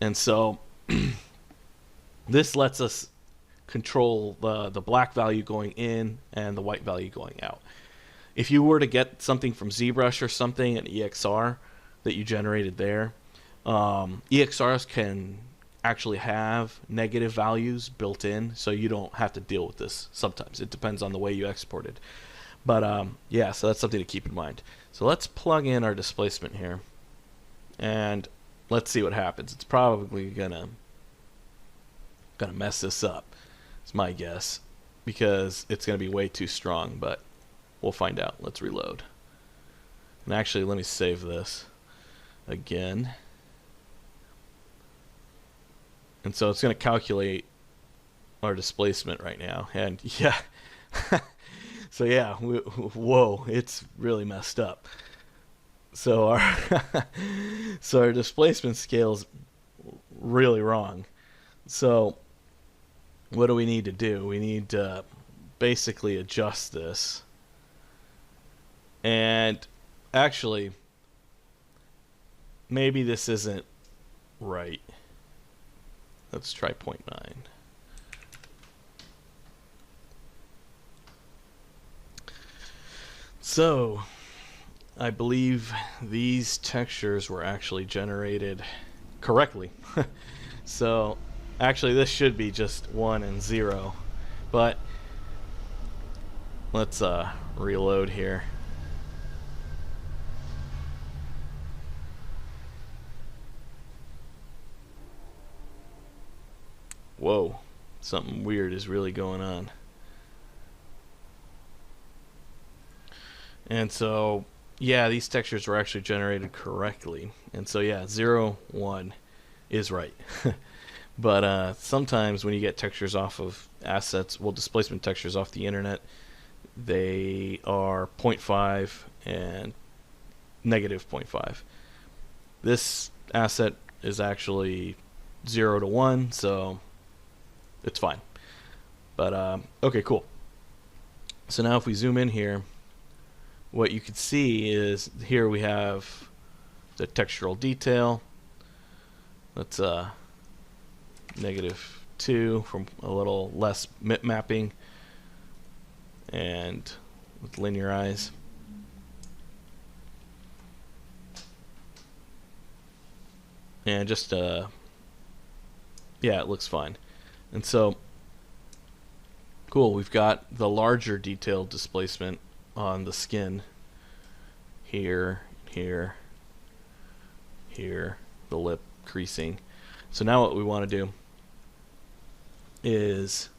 And so this lets us control the black value going in and the white value going out. If you were to get something from ZBrush or something, an EXR that you generated there, EXRs can actually have negative values built in, so you don't have to deal with this sometimes. It depends on the way you exported. But yeah, so that's something to keep in mind. So let's plug in our displacement here, and let's see what happens. It's probably gonna mess this up. It's my guess, because it's gonna be way too strong, but we'll find out. Let's reload. And actually, let me save this again. And so it's going to calculate our displacement right now. And yeah, so yeah, whoa, it's really messed up. So our displacement scale's really wrong. So what do we need to do? We need to basically adjust this. And actually, maybe this isn't right. Let's try 0.9. So, I believe these textures were actually generated correctly. So, actually this should be just 1 and 0. But, let's reload here. Whoa, something weird is really going on. And so, yeah, these textures were actually generated correctly. And so, yeah, 0, 1 is right. But sometimes when you get textures off of assets, well, displacement textures off the internet, they are 0.5 and -0.5. This asset is actually 0 to 1, so it's fine. But okay, cool. So now if we zoom in here, what you can see is here we have the textural detail. That's -2 from a little less mapping, and with linear eyes. And just yeah, it looks fine. And so, cool, we've got the larger detailed displacement on the skin here, here, here, the lip creasing. So now what we want to do is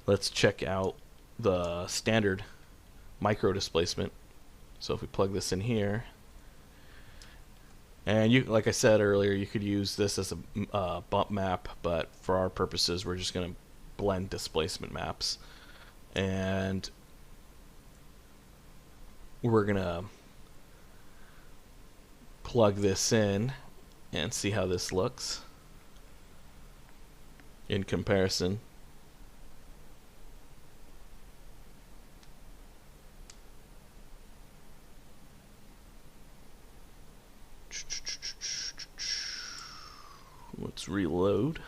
let's check out the standard micro displacement. So if we plug this in here, and you, like I said earlier, you could use this as a bump map, but for our purposes, we're just going to blend displacement maps. And we're going to plug this in and see how this looks in comparison. Let's reload.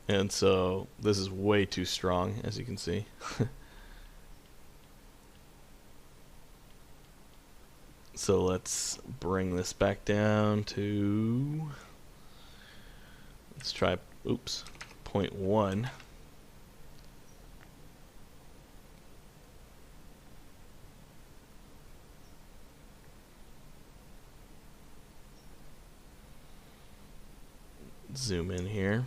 And so this is way too strong, as you can see. So let's bring this back down to, let's try, oops, 0.1. Zoom in here.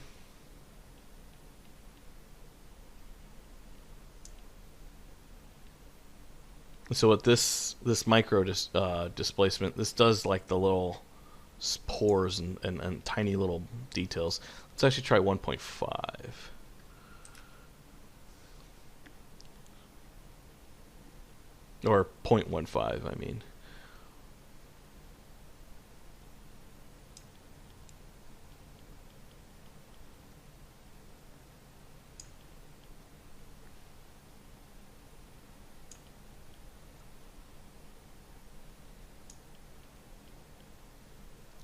So what this micro displacement, this does like the little pores and tiny little details. Let's actually try 1.5. Or 0.15, I mean.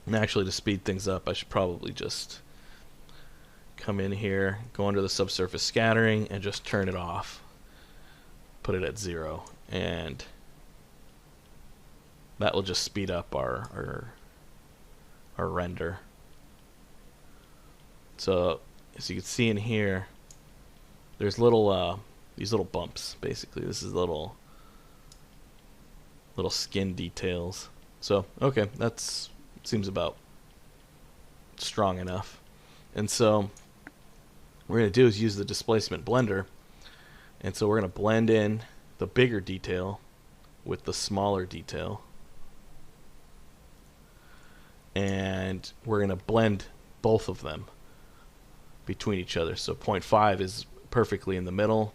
And actually, to speed things up, I should probably just come in here, go under the subsurface scattering, and just turn it off. Put it at 0. And that will just speed up our render. So, as you can see in here, there's little these little bumps. Basically, this is little skin details. So, okay, that's seems about strong enough. And so what we're going to do is use the displacement blender. And so we're going to blend in the bigger detail with the smaller detail. And we're going to blend both of them between each other. So 0.5 is perfectly in the middle.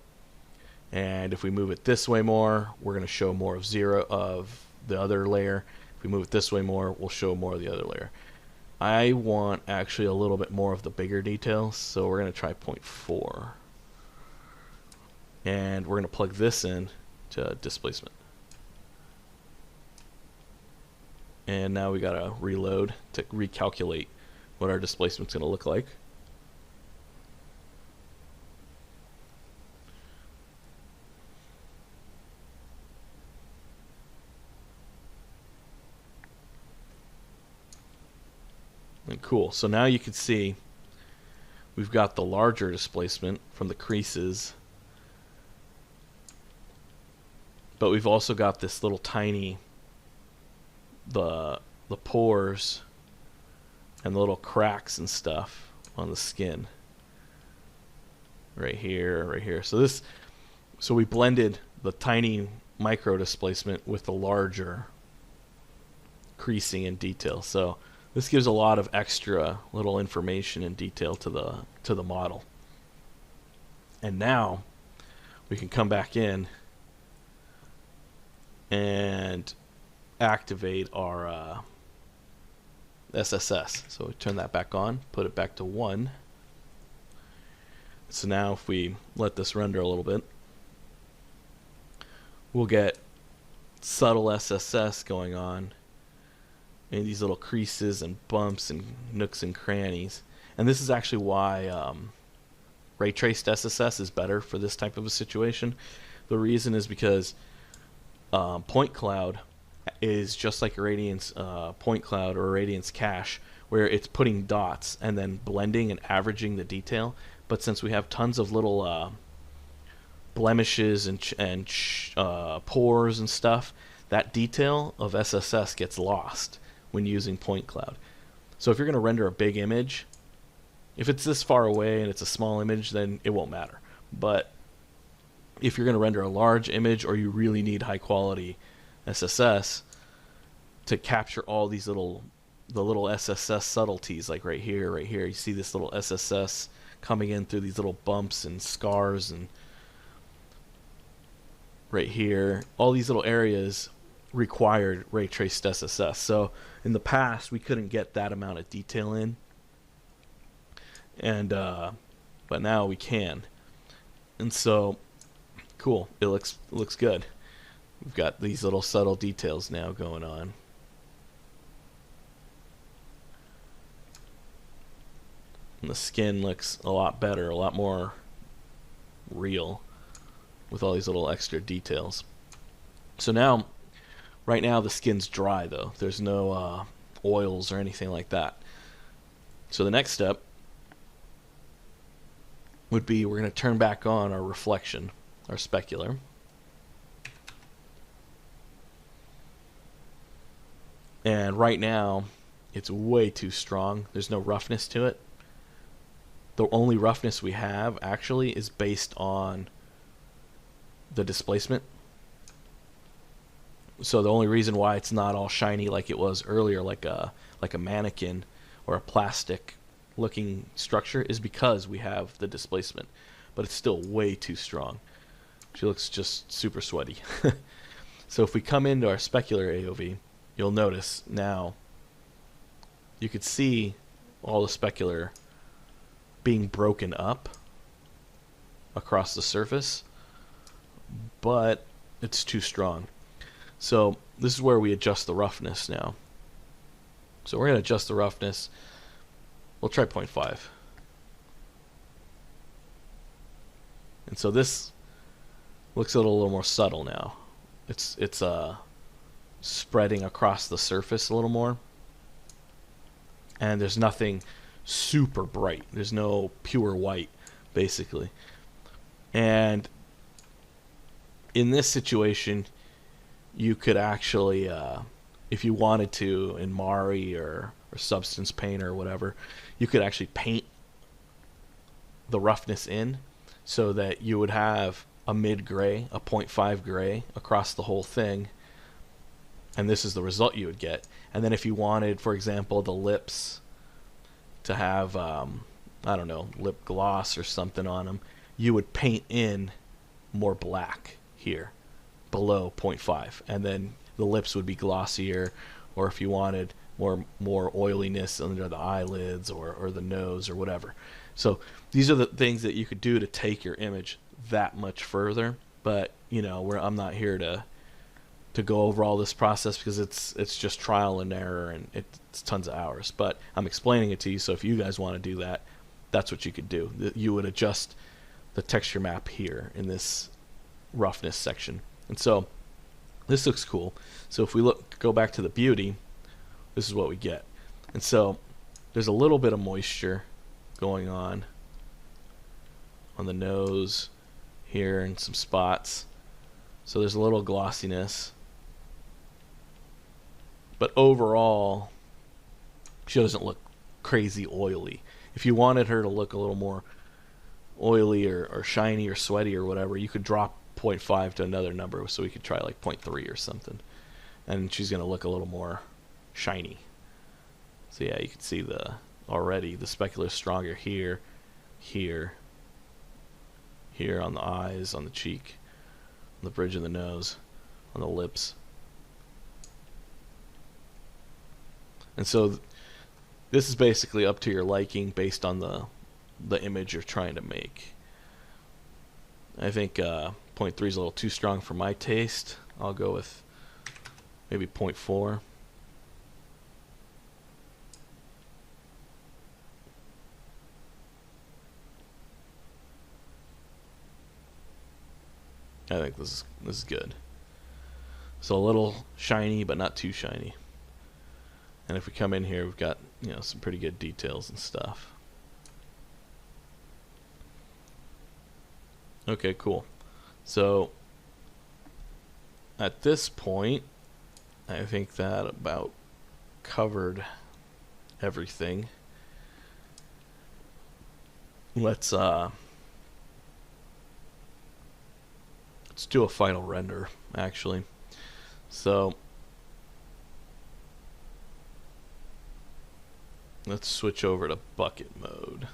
And if we move it this way more, we're going to show more of 0 of the other layer. If we move it this way more, we'll show more of the other layer. I want actually a little bit more of the bigger details, so we're going to try 0.4. And we're going to plug this in to displacement. And now we got to reload to recalculate what our displacement's going to look like. And cool. So now you can see we've got the larger displacement from the creases, but we've also got this little tiny the pores and the little cracks and stuff on the skin right here. So we blended the tiny micro displacement with the larger creasing and detail. So this gives a lot of extra little information and detail to the model. And now we can come back in and activate our SSS. So we turn that back on, put it back to 1. So now if we let this render a little bit, we'll get subtle SSS going on in these little creases and bumps and nooks and crannies. And this is actually why ray traced SSS is better for this type of a situation. The reason is because point cloud is just like a radiance point cloud or a radiance cache, where it's putting dots and then blending and averaging the detail. But since we have tons of little blemishes and pores and stuff, that detail of SSS gets lost when using point cloud. So if you're going to render a big image, if it's this far away and it's a small image, then it won't matter. But if you're going to render a large image, or you really need high quality SSS to capture all these little SSS subtleties, like right here, you see this little SSS coming in through these little bumps and scars, and right here, all these little areas required ray traced SSS. So in the past we couldn't get that amount of detail in, and but now we can. And so cool, it looks good. We've got these little subtle details now going on. And the skin looks a lot better, a lot more real with all these little extra details. So now Right now the skin's dry though. There's no oils or anything like that. So the next step would be we're going to turn back on our reflection, our specular. And right now it's way too strong. There's no roughness to it. The only roughness we have actually is based on the displacement. So the only reason why it's not all shiny like it was earlier, like a mannequin or a plastic looking structure, is because we have the displacement. But it's still way too strong. She looks just super sweaty. So if we come into our specular AOV, you'll notice now you could see all the specular being broken up across the surface, but it's too strong. So this is where we adjust the roughness now. So we're going to adjust the roughness. We'll try 0.5. And so this looks a little more subtle now. It's spreading across the surface a little more. And there's nothing super bright. There's no pure white, basically. And in this situation, you could actually, if you wanted to, in Mari or Substance Paint or whatever, you could actually paint the roughness in so that you would have a mid-gray, a 0.5 gray across the whole thing. And this is the result you would get. And then if you wanted, for example, the lips to have, I don't know, lip gloss or something on them, you would paint in more black here below 0.5, and then the lips would be glossier. Or if you wanted more oiliness under the eyelids or the nose or whatever. So these are the things that you could do to take your image that much further. But you know, I'm not here to go over all this process because it's just trial and error, and it's tons of hours. But I'm explaining it to you, so if you guys want to do that, that's what you could do. You would adjust the texture map here in this roughness section. And so this looks cool. So if we go back to the beauty, this is what we get. And so there's a little bit of moisture going on the nose here and some spots. So there's a little glossiness. But overall, she doesn't look crazy oily. If you wanted her to look a little more oily or shiny or sweaty or whatever, you could drop 0.5 to another number, so we could try like 0.3 or something. And she's going to look a little more shiny. So yeah, you can see already the specular is stronger here, here on the eyes, on the cheek, on the bridge of the nose, on the lips. And so this is basically up to your liking based on the image you're trying to make. I think 0.3 is a little too strong for my taste. I'll go with maybe 0.4. I think this is good. So a little shiny, but not too shiny. And if we come in here, we've got, you know, some pretty good details and stuff. Okay, cool. So at this point, I think that about covered everything. Let's do a final render, actually. So let's switch over to bucket mode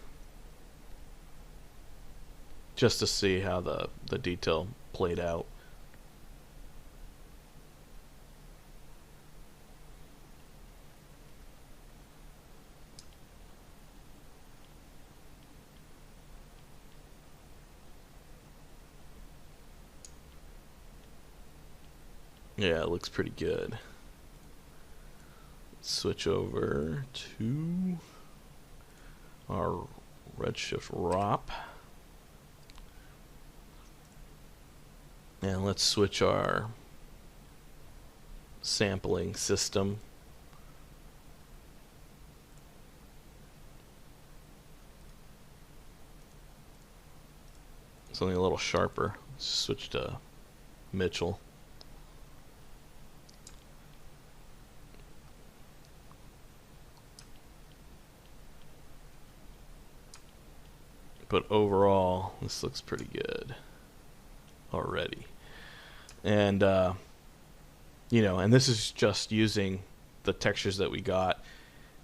just to see how the detail played out. Yeah, it looks pretty good. Switch over to our Redshift ROP. And let's switch our sampling system. Something a little sharper. Let's switch to Mitchell. But overall, this looks pretty good already. And you know, and this is just using the textures that we got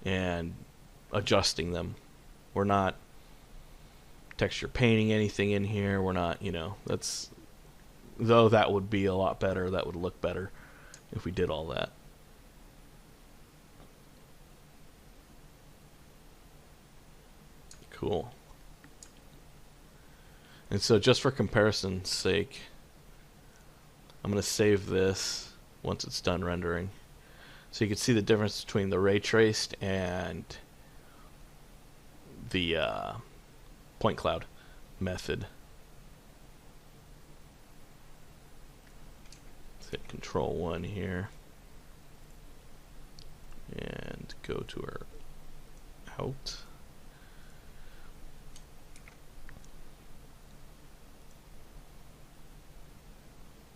and adjusting them. We're not texture painting anything in here. We're not, you know, that's, though that would be a lot better, that would look better if we did all that. Cool. And so just for comparison's sake, I'm going to save this once it's done rendering. So you can see the difference between the ray traced and the point cloud method. Let's hit Control 1 here and go to our out.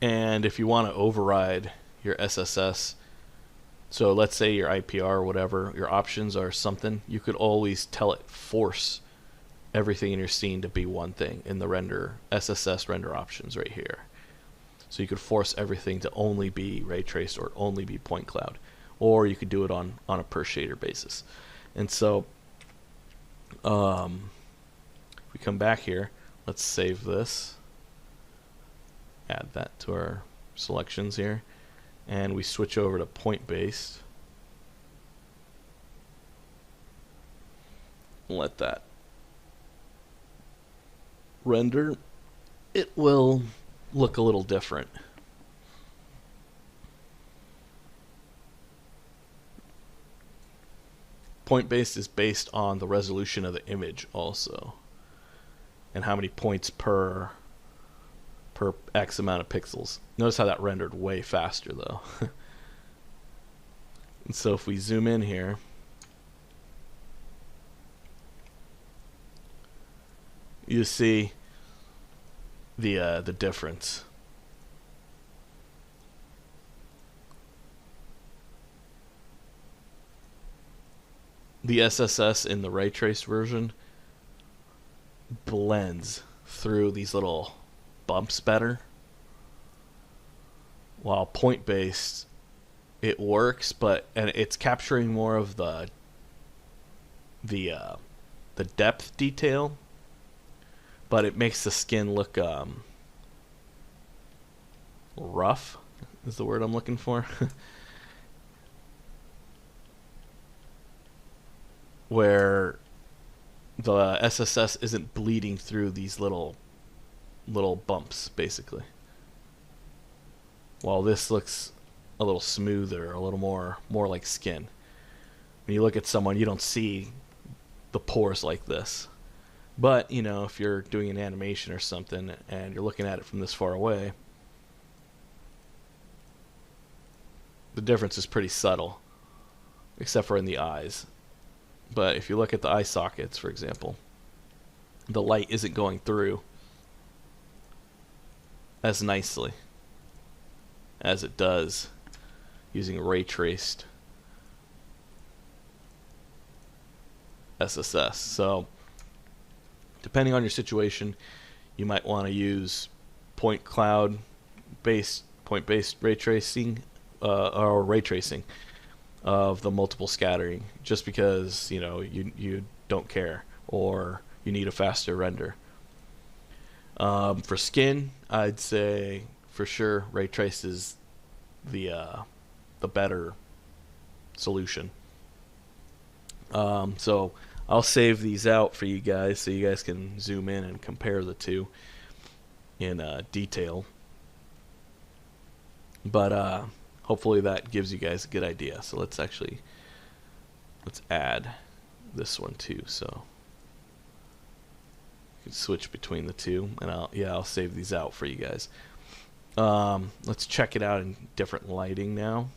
And if you want to override your SSS, so let's say your IPR or whatever, your options are something, you could always tell it force everything in your scene to be one thing in the render SSS render options right here. So you could force everything to only be ray traced or only be point cloud, or you could do it on a per shader basis. And so if we come back here, let's save this, add that to our selections here, and we switch over to point based. Let that render. It will look a little different. Point based is based on the resolution of the image also, and how many points per X amount of pixels. Notice how that rendered way faster though. And so if we zoom in here, you see the difference. The SSS in the ray trace version blends through these little bumps better, while point based, it works, but and it's capturing more of the depth detail, but it makes the skin look rough is the word I'm looking for. Where the SSS isn't bleeding through these little bumps basically, while this looks a little smoother, a little more like skin. When you look at someone, you don't see the pores like this, but you know, if you're doing an animation or something and you're looking at it from this far away, the difference is pretty subtle, except for in the eyes. But if you look at the eye sockets, for example, the light isn't going through as nicely as it does using ray traced SSS. So depending on your situation, you might want to use point based ray tracing or ray tracing of the multiple scattering, just because you know you don't care or you need a faster render. For skin, I'd say for sure ray trace is the better solution. So I'll save these out for you guys so you guys can zoom in and compare the two in detail. But hopefully that gives you guys a good idea. So let's add this one too, so you can switch between the two, and I'll save these out for you guys. Let's check it out in different lighting now.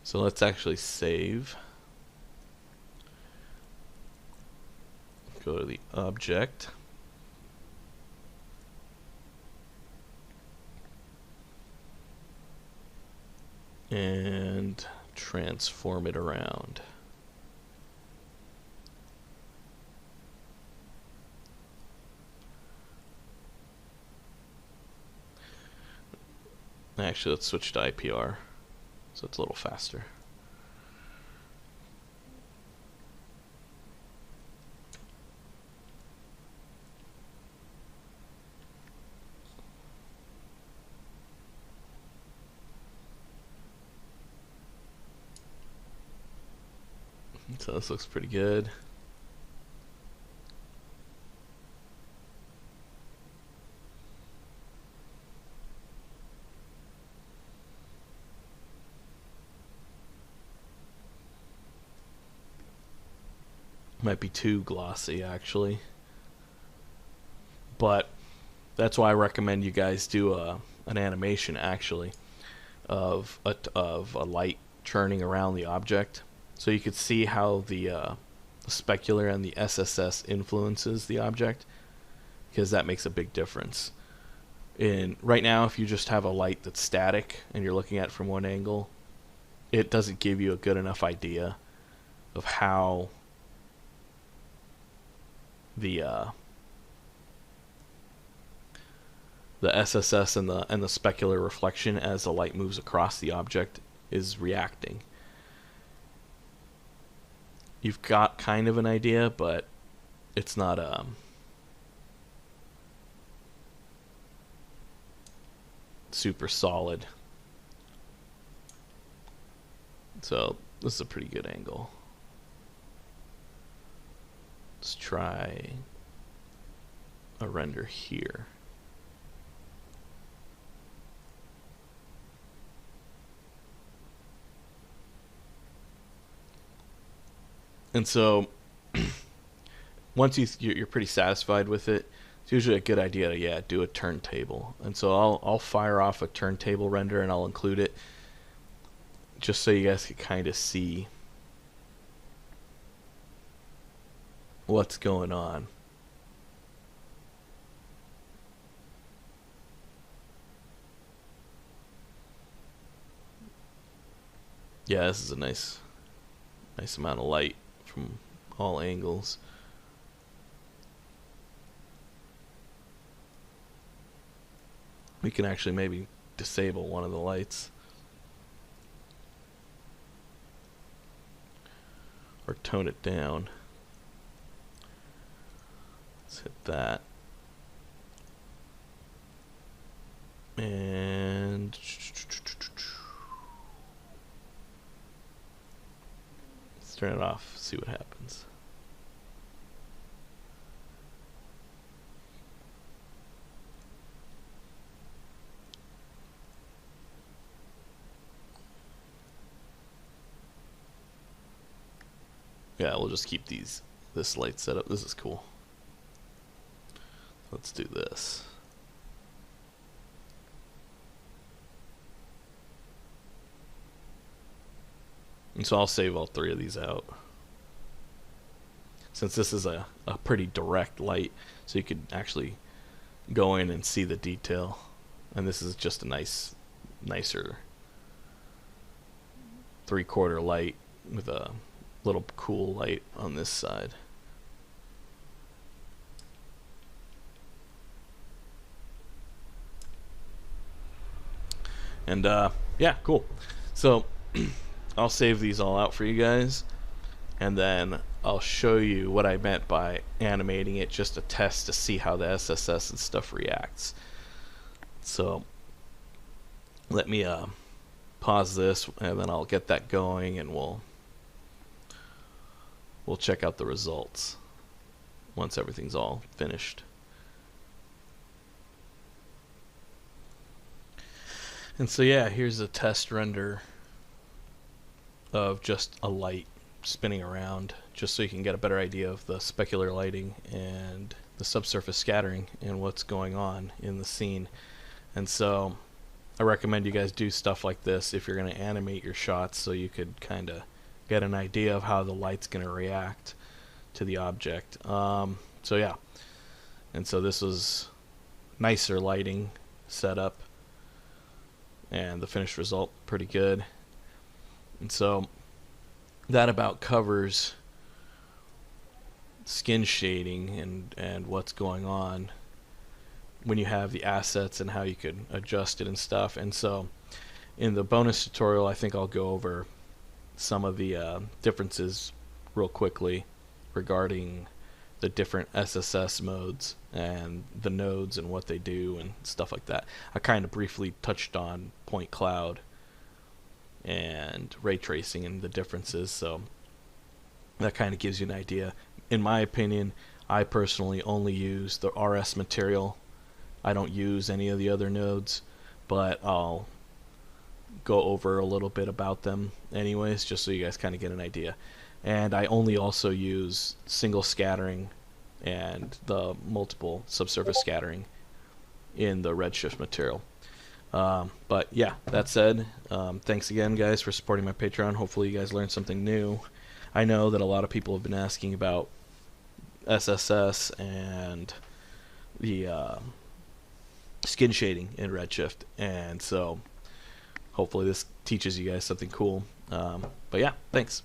So let's actually save. Go to the object. And transform it around. Actually, let's switch to IPR so it's a little faster. So this looks pretty good. Might be too glossy actually, but that's why I recommend you guys do an animation actually of a light churning around the object, so you could see how the specular and the SSS influences the object, because that makes a big difference. Right now, if you just have a light that's static and you're looking at it from one angle, it doesn't give you a good enough idea of how the SSS and the specular reflection as the light moves across the object is reacting. You've got kind of an idea, but it's not super solid. So this is a pretty good angle. Let's try a render here. And so once you're pretty satisfied with it, it's usually a good idea to do a turntable. And so I'll fire off a turntable render and I'll include it just so you guys can kind of see what's going on. Yeah, this is a nice amount of light from all angles. We can actually maybe disable one of the lights or tone it down. Let's hit that. And let's turn it off, see what happens. Yeah, we'll just keep this light set up. This is cool. Let's do this. And so I'll save all three of these out, since this is a pretty direct light, so you could actually go in and see the detail. And this is just a nicer 3/4 light with a little cool light on this side. And yeah, cool. So I'll save these all out for you guys, and then I'll show you what I meant by animating it, just to test to see how the SSS and stuff reacts. So let me pause this, and then I'll get that going, and we'll check out the results once everything's all finished. And so yeah, here's a test render of just a light spinning around, just so you can get a better idea of the specular lighting and the subsurface scattering and what's going on in the scene. And so I recommend you guys do stuff like this if you're going to animate your shots, so you could kind of get an idea of how the light's going to react to the object. So yeah, and so this was nicer lighting setup, and the finished result pretty good. And so that about covers skin shading and what's going on when you have the assets and how you could adjust it and stuff. And so in the bonus tutorial, I think I'll go over some of the differences real quickly regarding the different SSS modes and the nodes and what they do and stuff like that. I kind of briefly touched on point cloud and ray tracing and the differences, so that kind of gives you an idea. In my opinion, I personally only use the RS material. I don't use any of the other nodes, but I'll go over a little bit about them anyways, just so you guys kind of get an idea. And I only also use single scattering and the multiple subsurface scattering in the redshift material. But yeah, that said, thanks again, guys, for supporting my Patreon. Hopefully you guys learned something new. I know that a lot of people have been asking about SSS and the skin shading in redshift, and so hopefully this teaches you guys something cool. But yeah, thanks.